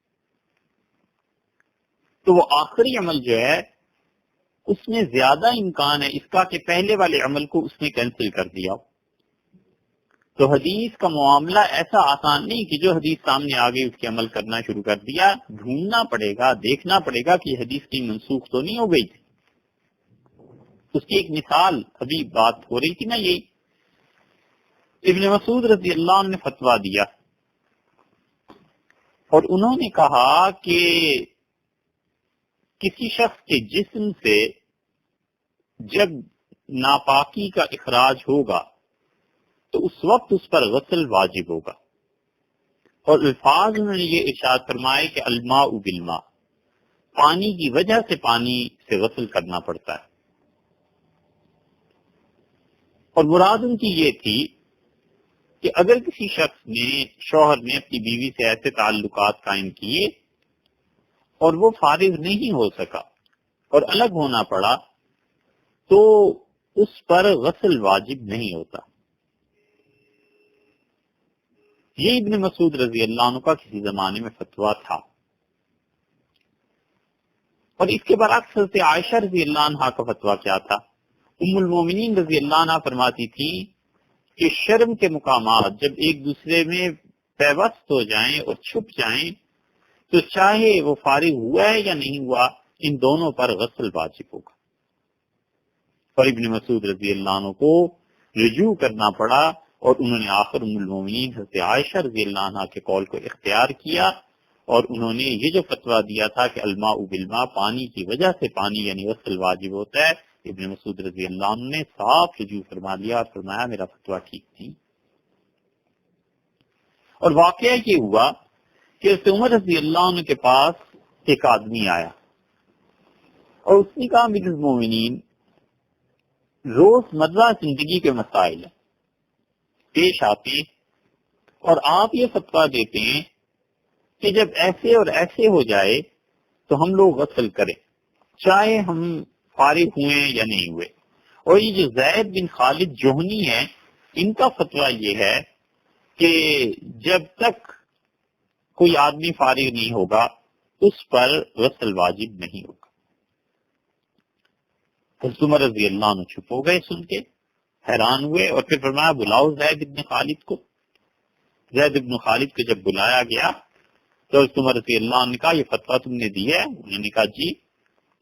تو وہ آخری عمل جو ہے اس میں زیادہ امکان ہے اس کا کہ پہلے والے عمل کو اس نے کینسل کر دیا ہو۔ تو حدیث کا معاملہ ایسا آسان نہیں کہ جو حدیث سامنے آ گئی اس کے عمل کرنا شروع کر دیا، ڈھونڈنا پڑے گا، دیکھنا پڑے گا کہ حدیث کی منسوخ تو نہیں ہو گئی تھی۔ اس کی ایک مثال ابھی بات ہو رہی تھی نا، یہی ابن مسعود رضی اللہ عنہ نے فتویٰ دیا، اور انہوں نے کہا کہ کسی شخص کے جسم سے جب ناپاکی کا اخراج ہوگا تو اس وقت اس پر غسل واجب ہوگا، اور الفاظ انہوں نے یہ ارشاد فرمائے کہ الماء بالماء، پانی کی وجہ سے پانی سے غسل کرنا پڑتا ہے۔ اور مراد ان کی یہ تھی کہ اگر کسی شخص نے، شوہر نے اپنی بیوی سے ایسے تعلقات قائم کیے اور وہ فارغ نہیں ہو سکا اور الگ ہونا پڑا تو اس پر غسل واجب نہیں ہوتا. یہ ابن مسعود رضی اللہ عنہ کا کسی زمانے میں فتویٰ تھا. اور اس کے برعکس حضرت عائشہ رضی اللہ عنہ کا فتویٰ کیا تھا؟ ام المومنین رضی اللہ عنہ فرماتی تھی کہ شرم کے مقامات جب ایک دوسرے میں پیوست ہو جائیں اور چھپ جائیں تو چاہے وہ فارغ ہوا ہے یا نہیں ہوا، ان دونوں پر غسل واجب ہوگا. اور ابن مسعود رضی اللہ عنہ کو رجوع کرنا پڑا اور انہوں نے آخر ام المومنین حضرت عائشہ رضی اللہ عنہ کے قول کو اختیار کیا اور انہوں نے یہ جو فتویٰ دیا تھا کہ الماء بالماء، پانی کی وجہ سے پانی یعنی غسل واجب ہوتا ہے، ابن مسعود رضی اللہ عنہ نے صاف رجوع فرما لیا اور فرمایا میرا فتویٰ ٹھیک تھی. اور واقعہ یہ ہوا کہ حضرت عمر رضی اللہ عنہ کے پاس ایک آدمی آیا اور اس نے کہا امیر المومنین، روز مرہ زندگی کے مسائل پیش آتے اور آپ یہ فتویٰ دیتے ہیں کہ جب ایسے اور ایسے ہو جائے تو ہم لوگ غسل کریں چاہے ہم فارغ ہوئے یا نہیں ہوئے. اور یہ جو زید بن خالد جوہنی ہے، ان کا فتویٰ یہ ہے کہ جب تک کوئی آدمی فارغ نہیں ہوگا اس پر غسل واجب نہیں ہوگا. حضرت عمر رضی اللہ عنہ چھپ ہو گئے، سن کے حیران ہوئے اور پھر فرمایا بلاؤ زید بن خالد کو. زید بن خالد کو جب بلایا گیا تو حضرت عمر رضی اللہ عنہ نے کہا یہ فتویٰ تم نے دی ہے؟ انہوں نے کہا جی.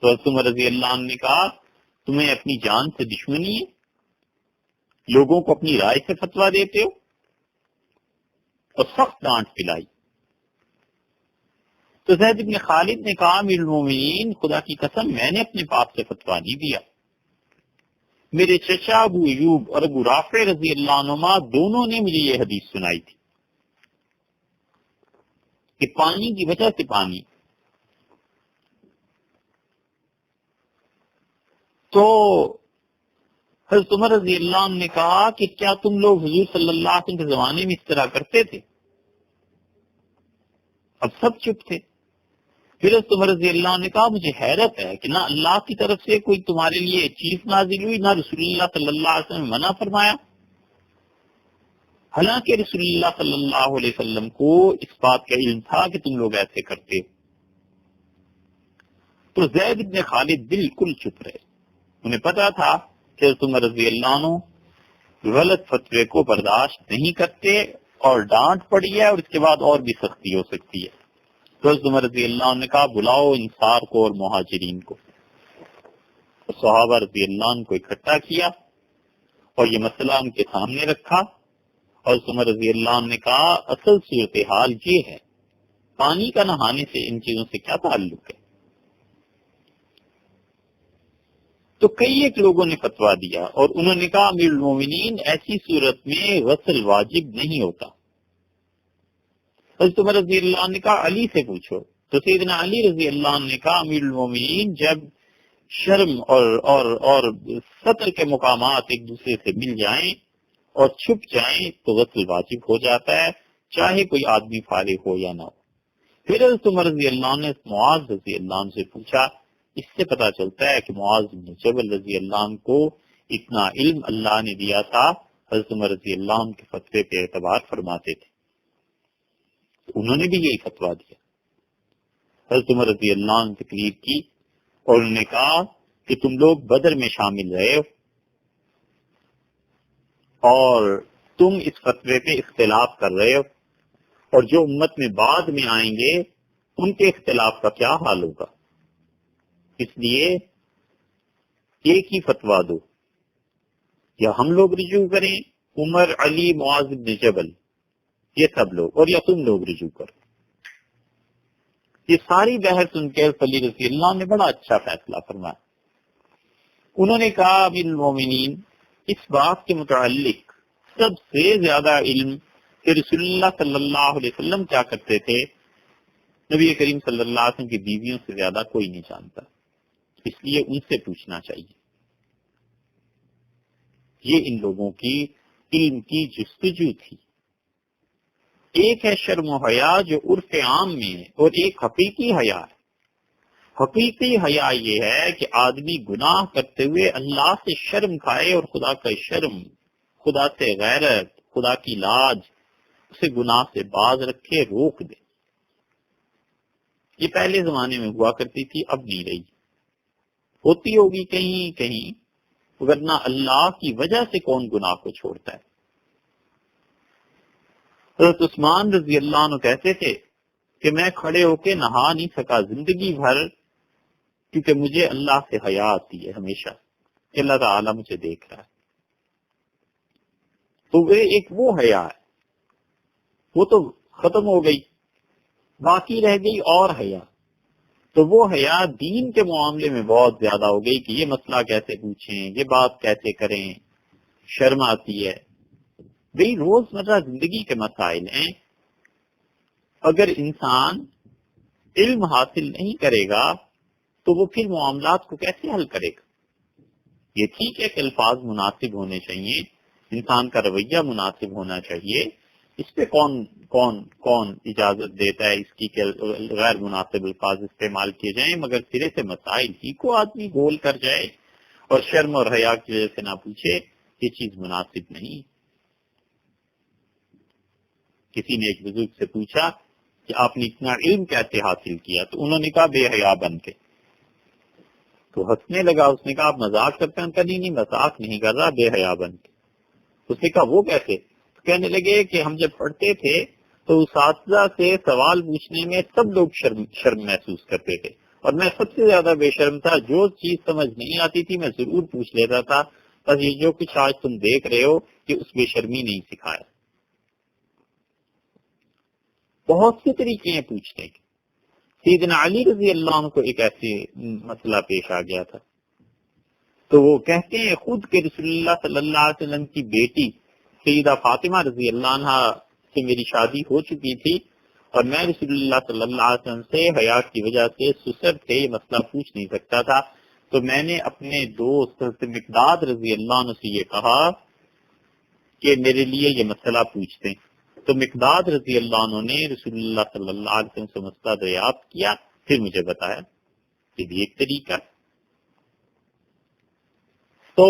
تو حضرت عمر رضی اللہ عنہ نے کہا تمہیں اپنی جان سے دشمنی ہے، لوگوں کو اپنی رائے سے فتویٰ دیتے ہو، اور سخت ڈانٹ پلائی. تو زید بن خالد نے کہا امیر المومنین، خدا کی قسم میں نے اپنے باپ سے فتویٰ نہیں دیا، میرے چچا ابو ایوب اور ابو رافع رضی اللہ عنہما دونوں نے مجھے یہ حدیث سنائی تھی کہ پانی کی وجہ سے پانی. تو حضرت عمر رضی اللہ عنہ نے کہا کہ کیا تم لوگ حضور صلی اللہ علیہ وسلم کے زمانے میں اس طرح کرتے تھے؟ اب سب چپ تھے. پھر حضرت عمر رضی اللہ عنہ نے کہا مجھے حیرت ہے کہ نہ اللہ کی طرف سے کوئی تمہارے لیے چیز نازل ہوئی، نہ رسول اللہ صلی اللہ علیہ وسلم نے منع فرمایا، حالانکہ رسول اللہ صلی اللہ علیہ وسلم کو اس بات کا علم تھا کہ تم لوگ ایسے کرتے. تو زید بن خالد بالکل چپ رہے. انہیں پتا تھا کہ حضرت عمر رضی اللہ عنہ غلط فتوے کو برداشت نہیں کرتے اور ڈانٹ پڑی ہے اور اس کے بعد اور بھی سختی ہو سکتی ہے. تو حضرت عمر رضی اللہ عنہ نے کہا بلاؤ انصار کو اور مہاجرین کو. صحابہ رضی اللہ عنہ کو اکٹھا کیا اور یہ مسئلہ ان کے سامنے رکھا اور عمر رضی اللہ عنہ نے کہا اصل صورتحال یہ ہے، پانی کا نہانے سے ان چیزوں سے کیا تعلق ہے؟ تو کئی ایک لوگوں نے فتویٰ دیا اور انہوں نے کہا امیر المومنین ایسی صورت میں غسل واجب نہیں ہوتا. حضرت عمر رضی اللہ عنہ نے کہا علی سے پوچھو. تو سیدنا علی رضی اللہ عنہ نے کہا امیر المومنین جب شرم اور سطر کے مقامات ایک دوسرے سے مل جائیں اور چھپ جائیں تو غسل واجب ہو جاتا ہے، چاہے کوئی آدمی فارغ ہو یا نہ ہو. پھر حضرت عمر رضی اللہ عنہ نے معاذ رضی اللہ عنہ سے پوچھا. اس سے پتا چلتا ہے کہ معاذ بن جبل رضی اللہ عنہ کو اتنا علم اللہ نے دیا تھا، حضرت عمر رضی اللہ عنہ کے فتوے پہ اعتبار فرماتے تھے. انہوں نے بھی یہی فتویٰ دیا. حضرت عمر رضی اللہ عنہ تقریر کی اور انہوں نے کہا کہ تم لوگ بدر میں شامل رہے ہو اور تم اس فتوے پہ اختلاف کر رہے ہو، اور جو امت میں بعد میں آئیں گے ان کے اختلاف کا کیا حال ہوگا، اس لیے ایک ہی فتویٰ دو، یا ہم لوگ رجوع کریں عمر، علی، معاذ بن جبل یہ سب لوگ، اور یا تم لوگ رجوع کرو. یہ ساری بحث سن کے علی رضی اللہ عنہ نے بڑا اچھا فیصلہ فرمایا. انہوں نے کہا امیر المومنین اس بات کے متعلق سب سے زیادہ علم کہ رسول اللہ صلی اللہ علیہ وسلم کیا کرتے تھے نبی کریم صلی اللہ علیہ وسلم کی بیویوں سے زیادہ کوئی نہیں جانتا، اس لیے ان سے پوچھنا چاہیے. یہ ان لوگوں کی علم کی جستجو تھی. ایک ہے شرم و حیا جو عرف عام میں ہے اور ایک حقیقی حیا ہے. حقیقی حیا یہ ہے کہ آدمی گناہ کرتے ہوئے اللہ سے شرم کھائے اور خدا کا شرم، خدا سے غیرت، خدا کی لاج اسے گناہ سے باز رکھے، روک دے۔ یہ پہلے زمانے میں ہوا کرتی تھی، اب نہیں رہی، ہوتی ہوگی کہیں کہیں، ورنہ اللہ کی وجہ سے کون گناہ کو چھوڑتا ہے۔ حضرت عثمان رضی اللہ عنہ کہتے تھے کہ میں کھڑے ہو کے نہا نہیں سکا زندگی بھر، کیونکہ مجھے اللہ سے حیا آتی ہے ہمیشہ کہ اللہ تعالیٰ مجھے دیکھ رہا ہے۔ تو وہ حیا ہے، وہ تو ختم ہو گئی، باقی رہ گئی اور حیا۔ تو وہ حیا دین کے معاملے میں بہت زیادہ ہو گئی کہ یہ مسئلہ کیسے پوچھیں، یہ بات کیسے کریں، شرم آتی ہے۔ بھئی روزمرہ زندگی کے مسائل ہیں، اگر انسان علم حاصل نہیں کرے گا تو وہ پھر معاملات کو کیسے حل کرے گا؟ یہ ٹھیک ہے کہ الفاظ مناسب ہونے چاہیے، انسان کا رویہ مناسب ہونا چاہیے، اس پہ کون اجازت دیتا ہے اس کی کہ غیر مناسب الفاظ استعمال کیے جائیں، مگر سرے سے مسائل ہی کو آدمی گول کر جائے اور شرم اور حیا کی وجہ سے نہ پوچھے، یہ چیز مناسب نہیں۔ کسی نے ایک بزرگ سے پوچھا کہ آپ نے اتنا علم کیسے حاصل کیا؟ تو انہوں نے کہا بے حیا بن کے۔ تو ہنسنے لگا، اس نے کہا آپ مذاق کرتے ہیں؟ نہیں مذاق نہیں کر رہا، بے حیا بن کے۔ اس نے کہا وہ کیسے؟ کہنے لگے کہ ہم جب پڑھتے تھے تو اساتذہ سے سوال پوچھنے میں سب لوگ شرم محسوس کرتے تھے، اور میں سب سے زیادہ بے شرم تھا، جو چیز سمجھ نہیں آتی تھی میں ضرور پوچھ لیتا تھا، بس یہ جو کچھ آج تم دیکھ رہے ہو کہ اس بے شرمی نہیں سکھایا۔ بہت سے طریقے ہیں پوچھنے کے۔ سیدنا علی رضی اللہ عنہ کو ایک ایسے مسئلہ پیش آ گیا تھا، تو وہ کہتے ہیں خود کہ رسول اللہ صلی اللہ علیہ وسلم کی بیٹی سیدہ فاطمہ رضی اللہ عنہ سے میری شادی ہو چکی تھی، اور میں رسول اللہ صلی اللہ علیہ وسلم سے حیا کی وجہ سے سسر تھے، یہ مسئلہ پوچھ نہیں سکتا تھا، تو میں نے اپنے دوست مقداد رضی اللہ عنہ سے یہ کہا کہ میرے لیے یہ مسئلہ پوچھتے ہیں۔ تو مقداد رضی اللہ عنہ نے رسول اللہ صلی اللہ علیہ وسلم سے مسئلہ دریافت کیا، پھر مجھے بتایا۔ یہ بھی ایک طریقہ۔ تو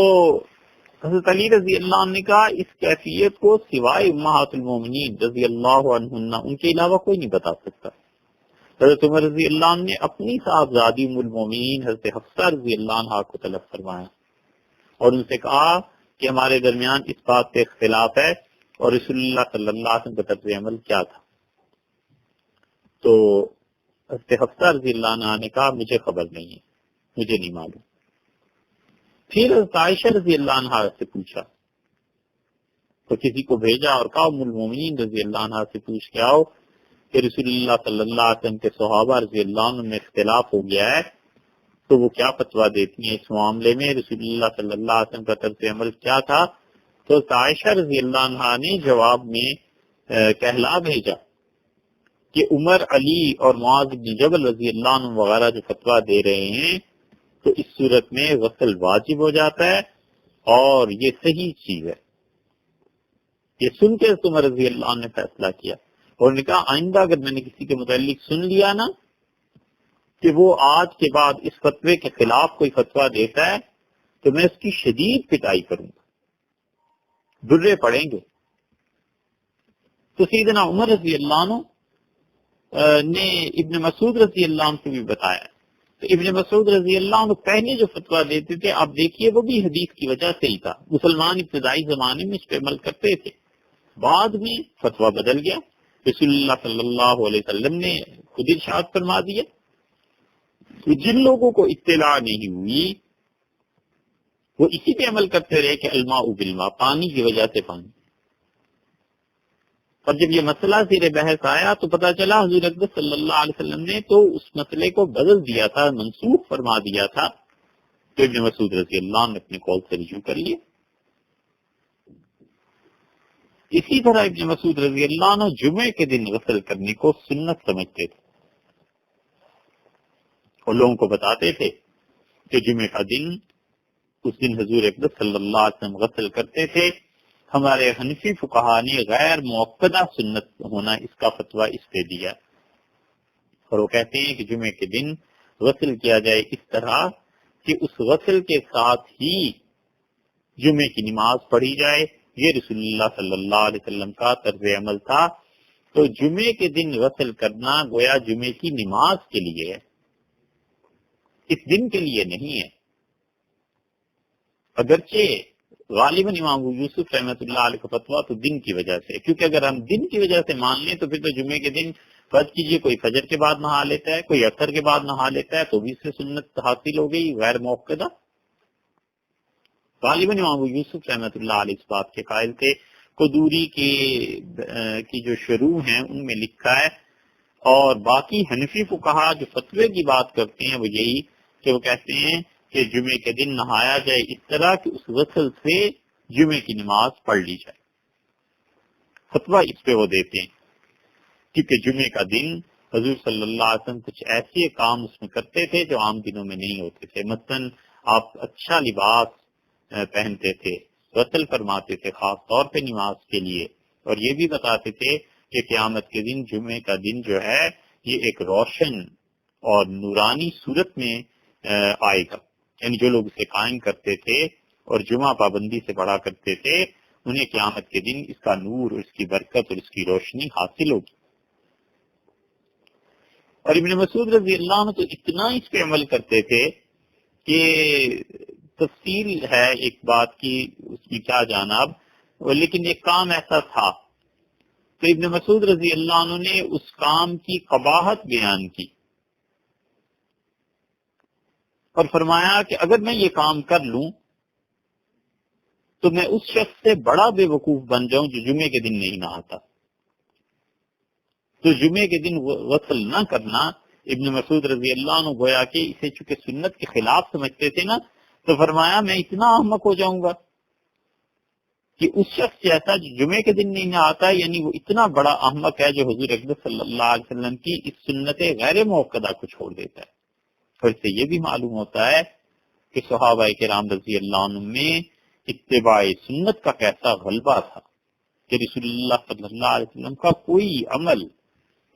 حضرت علی رضی اللہ عنہ نے کہا اس کیفیت کو سوائے امہات المومنین رضی اللہ عنہن ان کے علاوہ کوئی نہیں بتا سکتا۔ حضرت عمر رضی اللہ عنہ نے اپنی صاحبزادی ام المومنین حضرت حفصہ رضی اللہ عنہ کو طلب فرمایا اور ان سے کہا کہ ہمارے درمیان اس بات پہ اختلاف ہے اور رسول اللہ صلی اللہ علیہ وسلم کا طرز عمل کیا تھا۔ تو حضرت حفصہ رضی اللہ عنہ نے کہا مجھے خبر نہیں ہے، مجھے نہیں معلوم۔ پھر حضرت عائشہ رضی اللہ عنہ سے پوچھا، تو کسی کو بھیجا اور کہا ام المومنین رضی اللہ عنہ سے پوچھ کے آؤ کہ رسول اللہ صلی اللہ علیہ وسلم کے صحابہ رضی اللہ عنہ میں اختلاف ہو گیا ہے، تو وہ کیا فتویٰ دیتی ہیں اس معاملے میں، رسول اللہ صلی اللہ علیہ وسلم کا طرز عمل کیا تھا۔ تو عائشہ رضی اللہ عنہ نے جواب میں کہلا بھیجا کہ عمر، علی اور معاذ بن جبل رضی اللہ عنہ وغیرہ جو فتویٰ دے رہے ہیں تو اس صورت میں غسل واجب ہو جاتا ہے اور یہ صحیح چیز ہے۔ یہ سن کے عمر رضی اللہ عنہ نے فیصلہ کیا اور نے کہا آئندہ اگر میں نے کسی کے متعلق سن لیا نا کہ وہ آج کے بعد اس فتوے کے خلاف کوئی فتویٰ دیتا ہے تو میں اس کی شدید پٹائی کروں گا، درے پڑیں گے۔ تو سیدنا عمر رضی اللہ عنہ نے ابن مسعود رضی اللہ عنہ سے بھی بتایا، تو ابن مسعود رضی اللہ عنہ پہلے جو فتویٰ دیتے تھے آپ دیکھیے وہ بھی حدیث کی وجہ سے ہی تھا، مسلمان ابتدائی زمانے میں اس پہ عمل کرتے تھے، بعد میں فتویٰ بدل گیا، رسول اللہ صلی اللہ علیہ وسلم نے خود ارشاد فرما دیا۔ جن لوگوں کو اطلاع نہیں ہوئی وہ اسی پہ عمل کرتے رہے کہ الماء بالماء، پانی کی وجہ سے پانی، اور جب یہ مسئلہ زیر بحث آیا تو پتہ چلا حضور اکبر صلی اللہ علیہ وسلم نے تو اس مسئلے کو بدل دیا تھا، منسوخ فرما دیا تھا، تو ابن مسعود رضی اللہ عنہ نے اپنے قول سے رجوع کر لیا۔ اسی طرح ابن مسعود رضی اللہ عنہ جمعے کے دن غسل کرنے کو سنت سمجھتے تھے اور لوگوں کو بتاتے تھے کہ جمعے کا دن اس دن حضور اکبر صلی اللہ علیہ وسلم غسل کرتے تھے۔ ہمارے حنفی فقہا نے غیر موقدہ سنت ہونا اس کا فتویٰ اس پہ دیا اور وہ کہتے ہیں کہ جمعے کے دن غسل کیا جائے اس طرح کہ اس غسل کے ساتھ ہی جمعے کی نماز پڑھی جائے. یہ رسول اللہ صلی اللہ علیہ وسلم کا طرز عمل تھا. تو جمعے کے دن غسل کرنا گویا جمعے کی نماز کے لیے ہے، اس دن کے لیے نہیں ہے. اگرچہ غالباً امام ابو یوسف رحمۃ اللہ علیہ کا فتویٰ تو دن کی وجہ سے، کیونکہ اگر ہم دن کی وجہ سے مان لیں تو پھر تو جمعے کے دن فرض کیجئے کوئی فجر کے بعد نہا لیتا ہے، کوئی عصر کے بعد نہا لیتا ہے تو بھی اس سے سنت حاصل ہو گئی غیر موقدہ. غالباً امام ابو یوسف رحمۃ اللہ علیہ اس بات کے قائل تھے. قدوری کی جو شروع ہیں ان میں لکھا ہے، اور باقی حنفی فقہا جو فتوے کی بات کرتے ہیں وہ یہی کہ وہ کہتے ہیں کہ جمعے کے دن نہایا جائے اس طرح کہ اس غسل سے جمعے کی نماز پڑھ لی جائے. فتویٰ اس پہ وہ دیتے ہیں کیونکہ جمعے کا دن حضور صلی اللہ علیہ وسلم کچھ ایسے کام اس میں کرتے تھے جو عام دنوں میں نہیں ہوتے تھے. مثلا آپ اچھا لباس پہنتے تھے، غسل فرماتے تھے خاص طور پہ نماز کے لیے، اور یہ بھی بتاتے تھے کہ قیامت کے دن جمعے کا دن جو ہے یہ ایک روشن اور نورانی صورت میں آئے گا. یعنی جو لوگ اسے قائم کرتے تھے اور جمعہ پابندی سے پڑھا کرتے تھے انہیں قیامت کے دن اس کا نور اور اس کی برکت اور اس کی روشنی حاصل ہوگی. اور ابن مسعود رضی اللہ عنہ تو اتنا اس پہ عمل کرتے تھے کہ تفصیل ہے ایک بات کی، اس میں کیا جانا اب، لیکن ایک کام ایسا تھا تو ابن مسعود رضی اللہ عنہ نے اس کام کی قباحت بیان کی اور فرمایا کہ اگر میں یہ کام کر لوں تو میں اس شخص سے بڑا بے وقوف بن جاؤں جو جمعے کے دن نہیں نہاتا. تو جمعے کے دن غسل نہ کرنا ابن مسعود رضی اللہ عنہ گویا کہ اسے چونکہ سنت کے خلاف سمجھتے تھے نا، تو فرمایا میں اتنا احمق ہو جاؤں گا کہ اس شخص جیسا جو جمعے کے دن نہیں نہاتا، یعنی وہ اتنا بڑا احمق ہے جو حضور اکرم صلی اللہ علیہ وسلم کی اس سنت غیر موقدہ کو چھوڑ دیتا ہے. اور اس سے یہ بھی معلوم ہوتا ہے کہ صحابہ کرام رضی اللہ عنہ میں اتباع سنت کا کیسا غلبہ تھا کہ رسول اللہ صلی اللہ علیہ وسلم کا کوئی عمل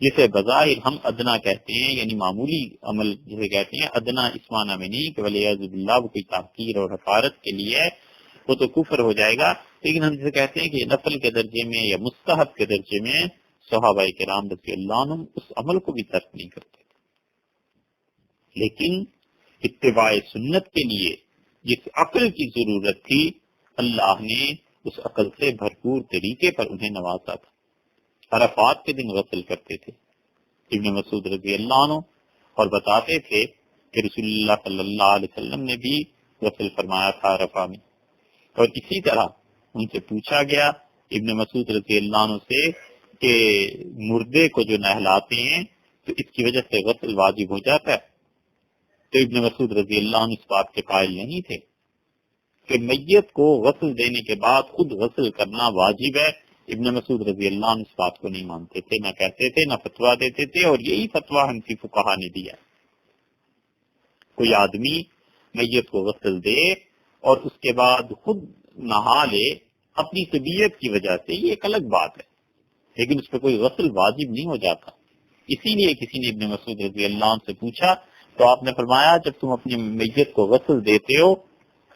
جسے بظاہر ہم ادنا کہتے ہیں، یعنی معمولی عمل جسے کہتے ہیں، ادنا اس معنی میں نہیں کہ ولیعذ باللہ وہ کوئی تحقیر اور حقارت کے لیے ہے، وہ تو کفر ہو جائے گا. لیکن ہم جسے کہتے ہیں کہ نفل کے درجے میں یا مستحب کے درجے میں صحابہ کرام رضی اللہ عنہ اس عمل کو بھی ترک نہیں کرتے. لیکن اتباع سنت کے لیے جس عقل کی ضرورت تھی اللہ نے اس عقل سے بھرپور طریقے پر انہیں نوازا تھا. عرفات کے دن غسل کرتے تھے ابن مسعود رضی اللہ عنہ، اور بتاتے تھے کہ رسول اللہ صلی اللہ علیہ وسلم نے بھی غسل فرمایا تھا عرفہ میں. اور اسی طرح ان سے پوچھا گیا ابن مسعود رضی اللہ عنہ سے کہ مردے کو جو نہلاتے ہیں تو اس کی وجہ سے غسل واجب ہو جاتا ہے. تو ابن مسعود رضی اللہ عنہ اس بات کے قائل نہیں تھے کہ میت کو غسل دینے کے بعد خود غسل کرنا واجب ہے. ابن مسعود رضی اللہ عنہ اس بات کو نہیں مانتے تھے، نہ کہتے تھے، نہ فتویٰ دیتے تھے، اور یہی فتویٰ حنفی فقہا نے دیا. کوئی آدمی میت کو غسل دے اور اس کے بعد خود نہا لے اپنی طبیعت کی وجہ سے، یہ ایک الگ بات ہے، لیکن اس پہ کوئی غسل واجب نہیں ہو جاتا. اسی لیے کسی نے ابن مسعود رضی اللہ عنہ سے پوچھا تو آپ نے فرمایا جب تم اپنی میت کو غسل دیتے ہو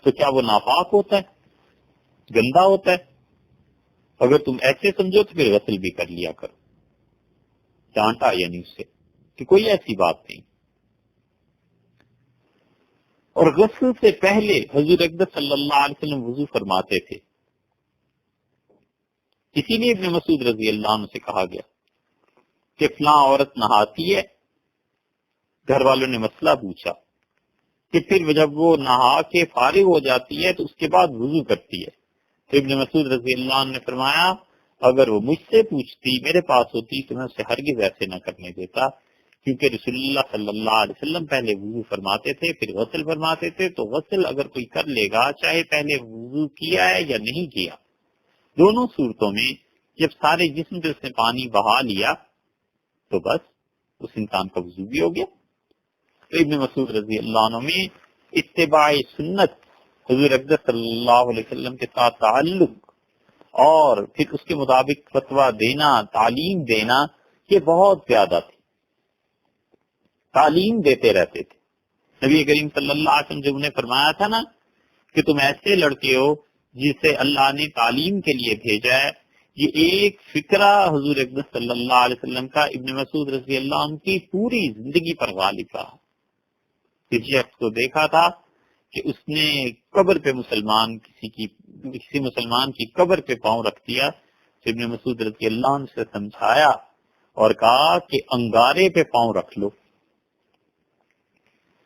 تو کیا وہ ناپاک ہوتا ہے، گندا ہوتا ہے؟ اگر تم ایسے سمجھو تو پھر غسل بھی کر لیا کرو. ڈانٹا یعنی اس سے کہ کوئی ایسی بات نہیں. اور غسل سے پہلے حضور اکرم صلی اللہ علیہ وسلم وضو فرماتے تھے. اسی لیے ابن مسعود رضی اللہ عنہ سے کہا گیا کہ فلاں عورت نہاتی ہے. گھر والوں نے مسئلہ پوچھا کہ پھر جب وہ نہا کے فارغ ہو جاتی ہے تو اس کے بعد وضو کرتی ہے. تو ابن مسعود رضی اللہ عنہ نے فرمایا اگر وہ مجھ سے پوچھتی، میرے پاس ہوتی تو میں اسے ہرگز ایسے نہ کرنے دیتا، کیونکہ رسول اللہ صلی اللہ علیہ وسلم پہلے وضو فرماتے تھے پھر غسل فرماتے تھے. تو غسل اگر کوئی کر لے گا چاہے پہلے وضو کیا ہے یا نہیں کیا، دونوں صورتوں میں جب سارے جسم سے اس نے پانی بہا لیا تو بس اس انسان کا وضو بھی ہو گیا. تو ابن مسعود رضی اللہ عنہ میں اتباع سنت، حضور اکرم صلی اللہ علیہ وسلم کے ساتھ تعلق اور پھر اس کے مطابق فتویٰ دینا، تعلیم دینا، یہ بہت زیادہ تھی. تعلیم دیتے رہتے تھے. نبی کریم صلی اللہ علیہ وسلم جب انہیں فرمایا تھا نا کہ تم ایسے لڑکے ہو جسے اللہ نے تعلیم کے لیے بھیجا ہے، یہ ایک فکرہ حضور اقدس صلی اللہ علیہ وسلم کا ابن مسعود رضی اللہ عنہ کی پوری زندگی پر غالب رہا. کسی شخص کو دیکھا تھا کہ اس نے قبر پہ کسی مسلمان کی قبر پہ پاؤں رکھ دیا، تو ابن مسعود رضی اللہ عنہ سے سمجھایا اور کہا کہ انگارے پہ پاؤں رکھ لو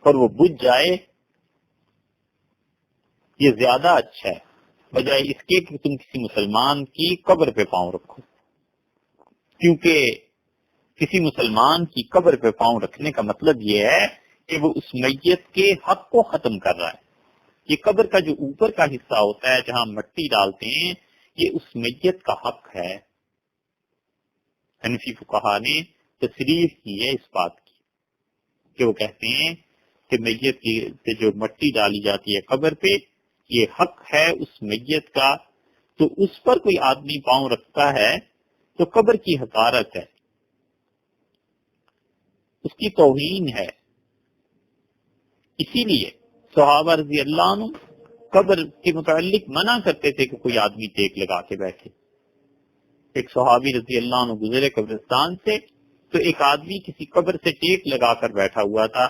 اور وہ بجھ جائے، یہ زیادہ اچھا ہے بجائے اس کے کہ تم کسی مسلمان کی قبر پہ پاؤں رکھو، کیونکہ کسی مسلمان کی قبر پہ پاؤں رکھنے کا مطلب یہ ہے کہ وہ اس میت کے حق کو ختم کر رہا ہے. یہ قبر کا جو اوپر کا حصہ ہوتا ہے جہاں مٹی ڈالتے ہیں، یہ اس میت کا حق ہے. حنفی فقہا نے تصریح کی ہے اس بات کی کہ وہ کہتے ہیں کہ میت کی جو مٹی ڈالی جاتی ہے قبر پہ، یہ حق ہے اس میت کا. تو اس پر کوئی آدمی پاؤں رکھتا ہے تو قبر کی حقارت ہے، اس کی توہین ہے. اسی لیے صحابہ رضی اللہ عنہ قبر کے متعلق منع کرتے تھے کہ کوئی آدمی ٹیک لگا کے بیٹھے. ایک صحابی رضی اللہ عنہ گزرے قبرستان سے، تو ایک آدمی کسی قبر سے ٹیک لگا کر بیٹھا ہوا تھا،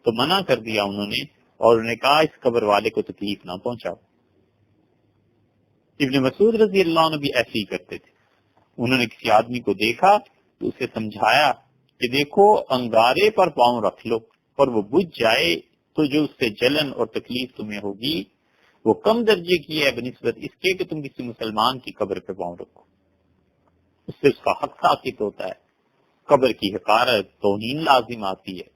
تو منع کر دیا انہوں نے، اور انہوں نے کہا اس قبر والے کو تکلیف نہ پہنچاؤ. ابن مسعود رضی اللہ عنہ بھی ایسے ہی کرتے تھے. انہوں نے کسی آدمی کو دیکھا تو اسے سمجھایا کہ دیکھو انگارے پر پاؤں رکھ لو اور وہ بجھ جائے تو جو اس سے جلن اور تکلیف تمہیں ہوگی وہ کم درجے کی ہے بنسبت اس کے کہ تم کسی مسلمان کی قبر پہ پاؤں رکھو. اس سے اس کا حق ثابت ہوتا ہے. قبر کی حقارت توہین لازم آتی ہے،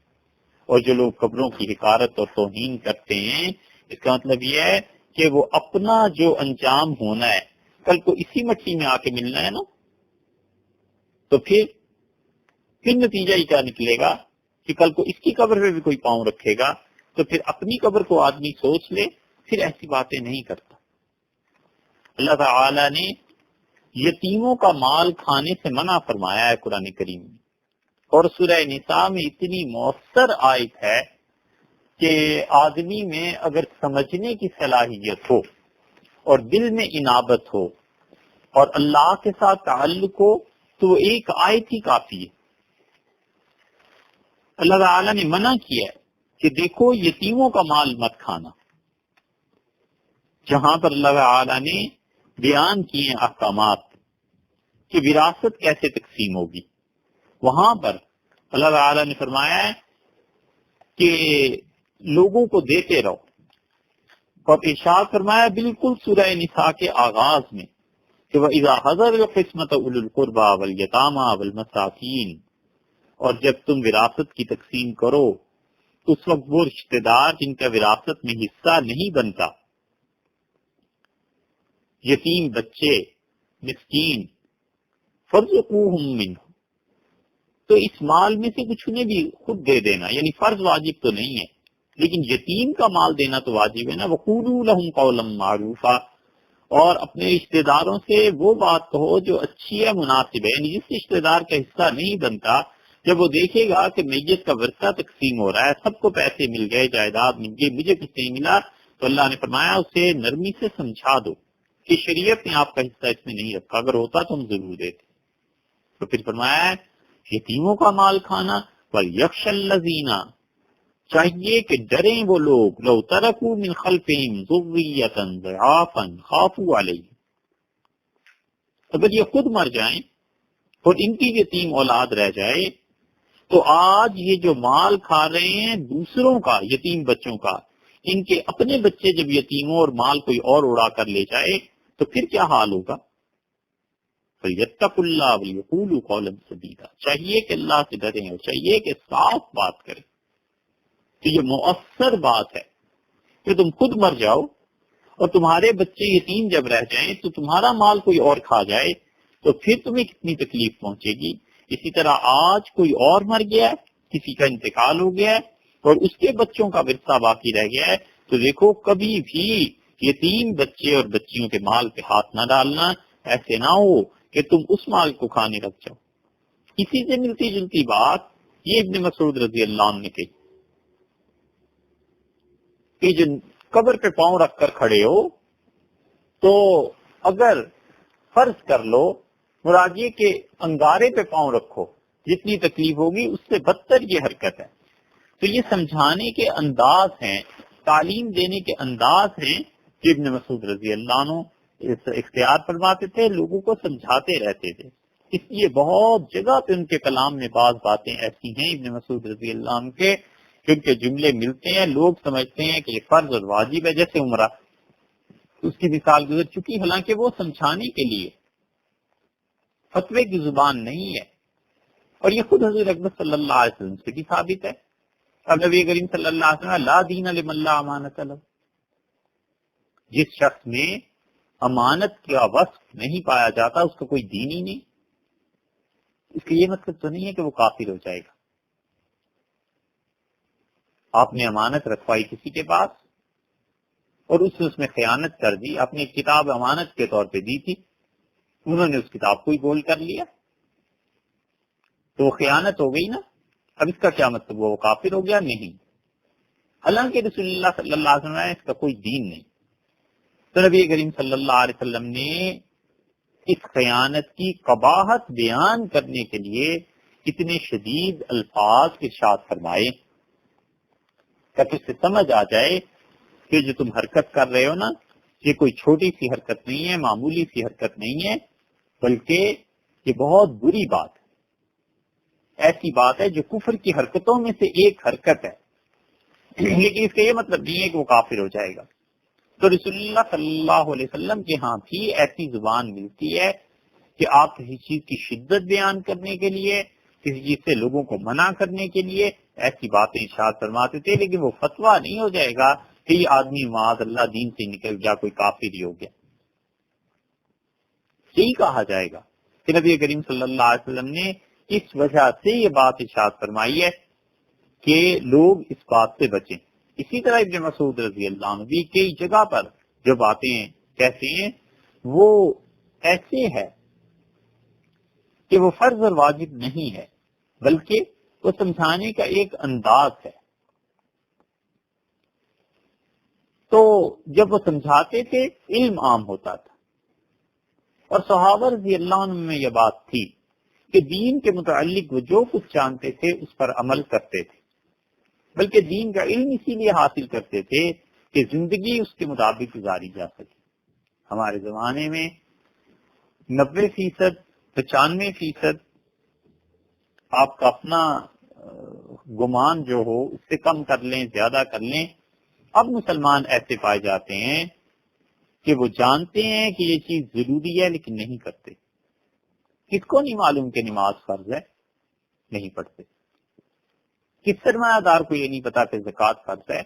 اور جو لوگ قبروں کی حقارت اور توہین کرتے ہیں اس کا مطلب یہ ہے کہ وہ اپنا جو انجام ہونا ہے کل کو اسی مٹی میں آ کے ملنا ہے نا، تو پھر نتیجہ ہی کیا نکلے گا کہ کل کو اس کی قبر پہ بھی کوئی پاؤں رکھے گا تو پھر اپنی قبر کو آدمی سوچ لے، پھر ایسی باتیں نہیں کرتا. اللہ تعالی نے یتیموں کا مال کھانے سے منع فرمایا ہے قرآن کریم میں، اور سورہ نساء میں اتنی مؤثر آیت ہے کہ آدمی میں اگر سمجھنے کی صلاحیت ہو اور دل میں انابت ہو اور اللہ کے ساتھ تعلق ہو تو وہ ایک آیت ہی کافی ہے. اللہ تعالیٰ نے منع کیا ہے کہ دیکھو یتیموں کا مال مت کھانا. جہاں پر اللہ تعالیٰ نے بیان کیے احکامات کہ وراثت کیسے تقسیم ہوگی، وہاں پر اللہ تعالیٰ نے فرمایا ہے کہ لوگوں کو دیتے رہو، اور ارشاد فرمایا بالکل سورہ نساء کے آغاز میں کہ وَإِذَا حَضَرَ الْقِسْمَةَ أُولُو الْقُرْبَى وَالْيَتَامَى وَالْمَسَاكِينَ، اور جب تم وراثت کی تقسیم کرو تو اس وقت وہ رشتہ دار جن کا وراثت میں حصہ نہیں بنتا، یتیم بچے، مسکین، فَارْزُقُوهُم مِّنْهُ، تو اس مال میں سے کچھ انہیں بھی خود دے دینا. یعنی فرض واجب تو نہیں ہے لیکن یتیم کا مال دینا تو واجب ہے نا. وَقُولُوا لَهُمْ قَوْلًا مَّعْرُوفًا، اور اپنے رشتہ داروں سے وہ بات کہو جو اچھی ہے، مناسب ہے. یعنی جس رشتہ دار کا حصہ نہیں بنتا، جب وہ دیکھے گا کہ میت کا ورثہ تقسیم ہو رہا ہے، سب کو پیسے مل گئے، جائیداد مل گئی، مجھے کچھ نہیں ملا، تو اللہ نے فرمایا اسے نرمی سے سمجھا دو کہ شریعت نے آپ کا حصہ اس میں نہیں رکھا، اگر ہوتا تو ہم ضرور دیتے. تو پھر فرمایا یتیموں کا مال کھانا، وَلْيَخْشَ الَّذِينَ، چاہیے کہ ڈریں وہ لوگ، لو ترکوا من خلفہم ذریۃ ضعافا خافوا علیہم، اگر یہ خود مر جائیں اور ان کی یتیم اولاد رہ جائے تو آج یہ جو مال کھا رہے ہیں دوسروں کا، یتیم بچوں کا، ان کے اپنے بچے جب یتیموں اور مال کوئی اور اڑا کر لے جائے تو پھر کیا حال ہوگا. فَلْيَتَّقُوا اللَّهَ وَلْيَقُولُوا قَوْلًا سَدِيدًا، چاہیے کہ اللہ سے ڈریں اور چاہیے کہ صاف بات کریں. تو یہ مؤثر بات ہے کہ تم خود مر جاؤ اور تمہارے بچے یتیم جب رہ جائیں تو تمہارا مال کوئی اور کھا جائے تو پھر تمہیں کتنی تکلیف پہنچے گی. اسی طرح آج کوئی اور مر گیا ہے، کسی کا انتقال ہو گیا ہے اور اس کے بچوں کا ورثہ باقی رہ گیا ہے، تو دیکھو کبھی بھی یتیم بچے اور بچیوں کے مال پہ ہاتھ نہ ڈالنا. ایسے نہ ہو کہ تم اس مال کو کھانے لگ جاؤ. اسی سے ملتی جلتی بات یہ ابن مسعود رضی اللہ عنہ نے کہی کہ جو قبر پہ پاؤں رکھ کر کھڑے ہو تو اگر فرض کر لو مراد یہ کہ انگارے پہ پاؤں رکھو، جتنی تکلیف ہوگی اس سے بدتر یہ حرکت ہے. تو یہ سمجھانے کے انداز ہیں، تعلیم دینے کے انداز ہیں کہ ابن مسعود رضی اللہ عنہ اختیار فرماتے تھے، لوگوں کو سمجھاتے رہتے تھے. اس لیے بہت جگہ پہ ان کے کلام میں بعض باتیں ایسی ہیں ابن مسعود رضی اللہ عنہ کے کہ ان کے جملے ملتے ہیں، لوگ سمجھتے ہیں کہ یہ فرض اور واجب ہے. جیسے عمرہ، اس کی مثال گزر چکی، حالانکہ وہ سمجھانے کے لیے، فتوے کی زبان نہیں ہے. اور یہ خود حضور اکبر صلی اللہ علیہ وسلم سے بھی ثابت ہے. اب نبی کریم صلی اللہ علیہ وسلم لا دین لمن لا امانت له، جس شخص میں امانت کا وصف نہیں پایا جاتا اس کا کوئی دین ہی نہیں. اس کا یہ مطلب تو نہیں ہے کہ وہ کافر ہو جائے گا. آپ نے امانت رکھوائی کسی کے پاس اور اس میں خیانت کر دی، آپ نے ایک کتاب امانت کے طور پہ دی تھی، انہوں نے اس کتاب کو ہی گول کر لیا تو وہ خیانت ہو گئی نا. اب اس کا کیا مطلب ہوا، وہ کافر ہو گیا؟ نہیں. حالانکہ رسول اللہ صلی اللہ علیہ وسلم اس کا کوئی دین نہیں. تو نبی کریم صلی اللہ علیہ وسلم نے اس خیانت کی قباحت بیان کرنے کے لیے اتنے شدید الفاظ ارشاد فرمائے تاکہ اس سے سمجھ آ جائے کہ جو تم حرکت کر رہے ہو نا، یہ کوئی چھوٹی سی حرکت نہیں ہے، معمولی سی حرکت نہیں ہے، بلکہ یہ بہت بری بات ہے. ایسی بات ہے جو کفر کی حرکتوں میں سے ایک حرکت ہے، لیکن اس کا یہ مطلب نہیں ہے کہ وہ کافر ہو جائے گا. تو رسول اللہ صلی اللہ علیہ وسلم کے ہاں بھی ایسی زبان ملتی ہے کہ آپ کسی چیز کی شدت بیان کرنے کے لیے، کسی چیز سے لوگوں کو منع کرنے کے لیے ایسی باتیں ارشاد فرماتے تھے، لیکن وہ فتویٰ نہیں ہو جائے گا کہ یہ آدمی معاذ اللہ دین سے نکل گیا، کوئی کافر ہی ہو گیا. یہی کہا جائے گا کہ نبی کریم صلی اللہ علیہ وسلم نے اس وجہ سے یہ بات ارشاد فرمائی ہے کہ لوگ اس بات سے بچیں. اسی طرح ابن مسعود رضی اللہ عنہ بھی کئی جگہ پر جو باتیں کہتے ہیں وہ ایسے ہے کہ وہ فرض اور واجب نہیں ہے، بلکہ وہ سمجھانے کا ایک انداز ہے. تو جب وہ سمجھاتے تھے علم عام ہوتا تھا، اور صحابہ رضی اللہ عنہ میں یہ بات تھی کہ دین کے متعلق وہ جو کچھ جانتے تھے اس پر عمل کرتے تھے، بلکہ دین کا علم اسی لیے حاصل کرتے تھے کہ زندگی اس کے مطابق گزاری جا سکے. ہمارے زمانے میں 90%، 95% آپ کا اپنا گمان جو ہو اس سے کم کر لیں، زیادہ کر لیں. اب مسلمان ایسے پائے جاتے ہیں کہ وہ جانتے ہیں کہ یہ چیز ضروری ہے لیکن نہیں کرتے. کس کو نہیں معلوم کہ نماز فرض ہے؟ نہیں پڑھتے. کس سرمایہ دار کو یہ نہیں پتا کہ زکوٰۃ فرض ہے؟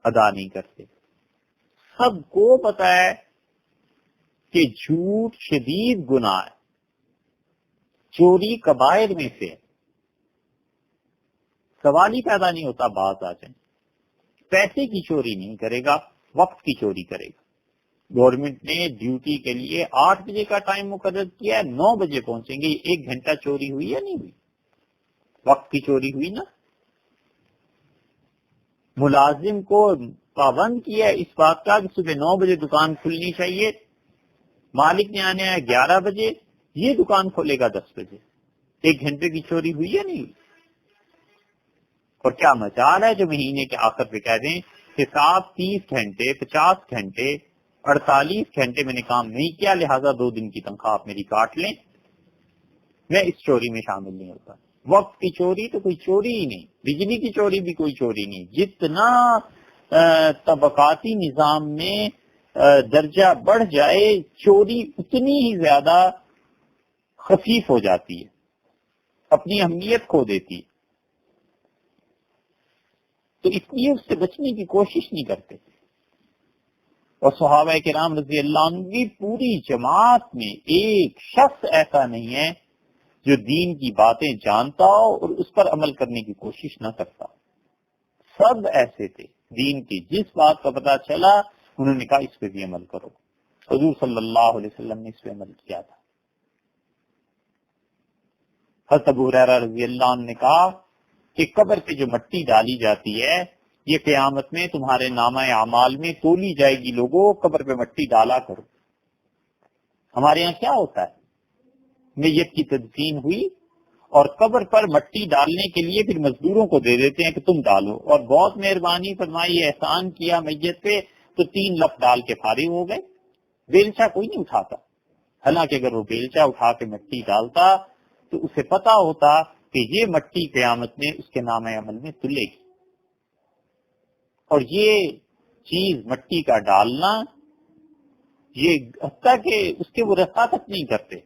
ادا نہیں کرتے. سب کو پتا ہے کہ جھوٹ شدید گناہ ہے، چوری کبائر میں سے. سوال ہی پیدا نہیں ہوتا باز آ جائیں. پیسے کی چوری نہیں کرے گا، وقت کی چوری کرے گا. گورنمنٹ نے ڈیوٹی کے لیے 8 بجے کا ٹائم مقرر کیا ہے، 9 بجے پہنچیں گے. 1 گھنٹہ چوری ہوئی یا نہیں ہوئی؟ وقت کی چوری ہوئی نا. ملازم کو پابند کیا اس بات کا کہ صبح 9 بجے دکان کھلنی چاہیے، مالک نے آنے ہے 11 بجے، یہ دکان کھولے گا 10 بجے. 1 گھنٹے کی چوری ہوئی یا نہیں ہوئی؟ اور کیا مجال ہے جو مہینے کے آخر پہ کہہ دیں کہ صاحب 30 گھنٹے 50 گھنٹے 48 گھنٹے میں نے کام نہیں کیا، لہٰذا 2 دن کی تنخواہ آپ میری کاٹ لیں. میں اس چوری میں شامل نہیں ہوتا. وقت کی چوری تو کوئی چوری ہی نہیں، بجلی کی چوری بھی کوئی چوری نہیں. جتنا طبقاتی نظام میں درجہ بڑھ جائے چوری اتنی ہی زیادہ خفیف ہو جاتی ہے، اپنی اہمیت کھو دیتی ہے. تو اس لیے اس سے بچنے کی کوشش نہیں کرتے. اور صحابہ کرام رضی اللہ عنہ کی پوری جماعت میں ایک شخص ایسا نہیں ہے جو دین کی باتیں جانتا ہو اور اس پر عمل کرنے کی کوشش نہ کرتا. سب ایسے تھے. دین کی جس بات کا پتہ چلا انہوں نے کہا اس پہ بھی عمل کرو. حضور صلی اللہ علیہ وسلم نے اس پہ عمل کیا تھا. حضرت ابو ہریرہ رضی اللہ عنہ نے کہا کہ قبر پہ جو مٹی ڈالی جاتی ہے یہ قیامت میں تمہارے نامہ اعمال میں تولی جائے گی، لوگوں قبر پہ مٹی ڈالا کرو۔ ہمارے یہاں کیا ہوتا ہے، میت کی تدفین ہوئی اور قبر پر مٹی ڈالنے کے لیے پھر مزدوروں کو دے دیتے ہیں کہ تم ڈالو، اور بہت مہربانی فرمائی، احسان کیا میت پہ تو 3 لفظ ڈال کے فارغ ہو گئے۔ بیلچہ کوئی نہیں اٹھاتا، حالانکہ اگر وہ بیلچہ اٹھا کے مٹی ڈالتا تو اسے پتا ہوتا کہ یہ مٹی قیامت میں اس کے نام عمل میں تلے گی، اور یہ چیز مٹی کا ڈالنا یہ حتیٰ کہ اس کے وہ رسا تک نہیں کرتے،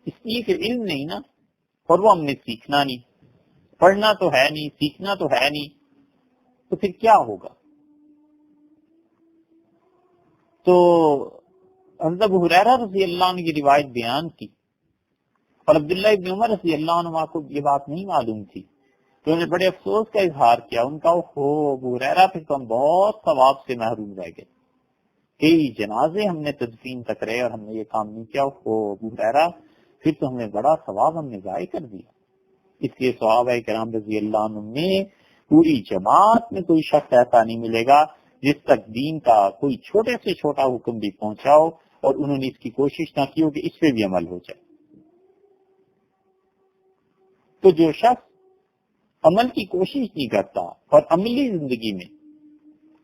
اس لیے کہ علم نہیں نا، اور وہ ہم نے سیکھنا نہیں، پڑھنا تو ہے نہیں، سیکھنا تو ہے نہیں، تو پھر کیا ہوگا؟ تو حضرت ابو ہریرہ رضی اللہ عنہ کی روایت بیان کی، اور عبداللہ ابن عمر رضی اللہ عنہ کو یہ بات نہیں معلوم تھی، تو انہوں نے بڑے افسوس کا اظہار کیا، ان کا ہو ابو ہریرہ پھر تو ہم بہت ثواب سے محروم رہ گئے، کئی جنازے ہم نے تدفین تک رہے اور ہم نے یہ کام نہیں کیا، ہو ابو ہریرہ پھر تو ہمیں بڑا ثواب ہم نے ضائع کر دیا۔ اس لیے صحابہ کرام رضی اللہ عنہ میں پوری جماعت میں کوئی شخص ایسا نہیں ملے گا جس تک دین کا کوئی چھوٹے سے چھوٹا حکم بھی پہنچاؤ اور انہوں نے اس کی کوشش نہ کی ہو کہ اس پہ بھی عمل ہو جائے۔ تو جو شخص عمل کی کوشش نہیں کرتا اور عملی زندگی میں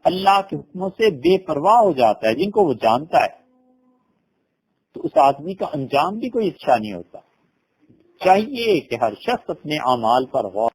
اللہ کے حکموں سے بے پرواہ ہو جاتا ہے، جن کو وہ جانتا ہے، تو اس آدمی کا انجام بھی کوئی اچھا نہیں ہوتا۔ چاہیے کہ ہر شخص اپنے اعمال پر غور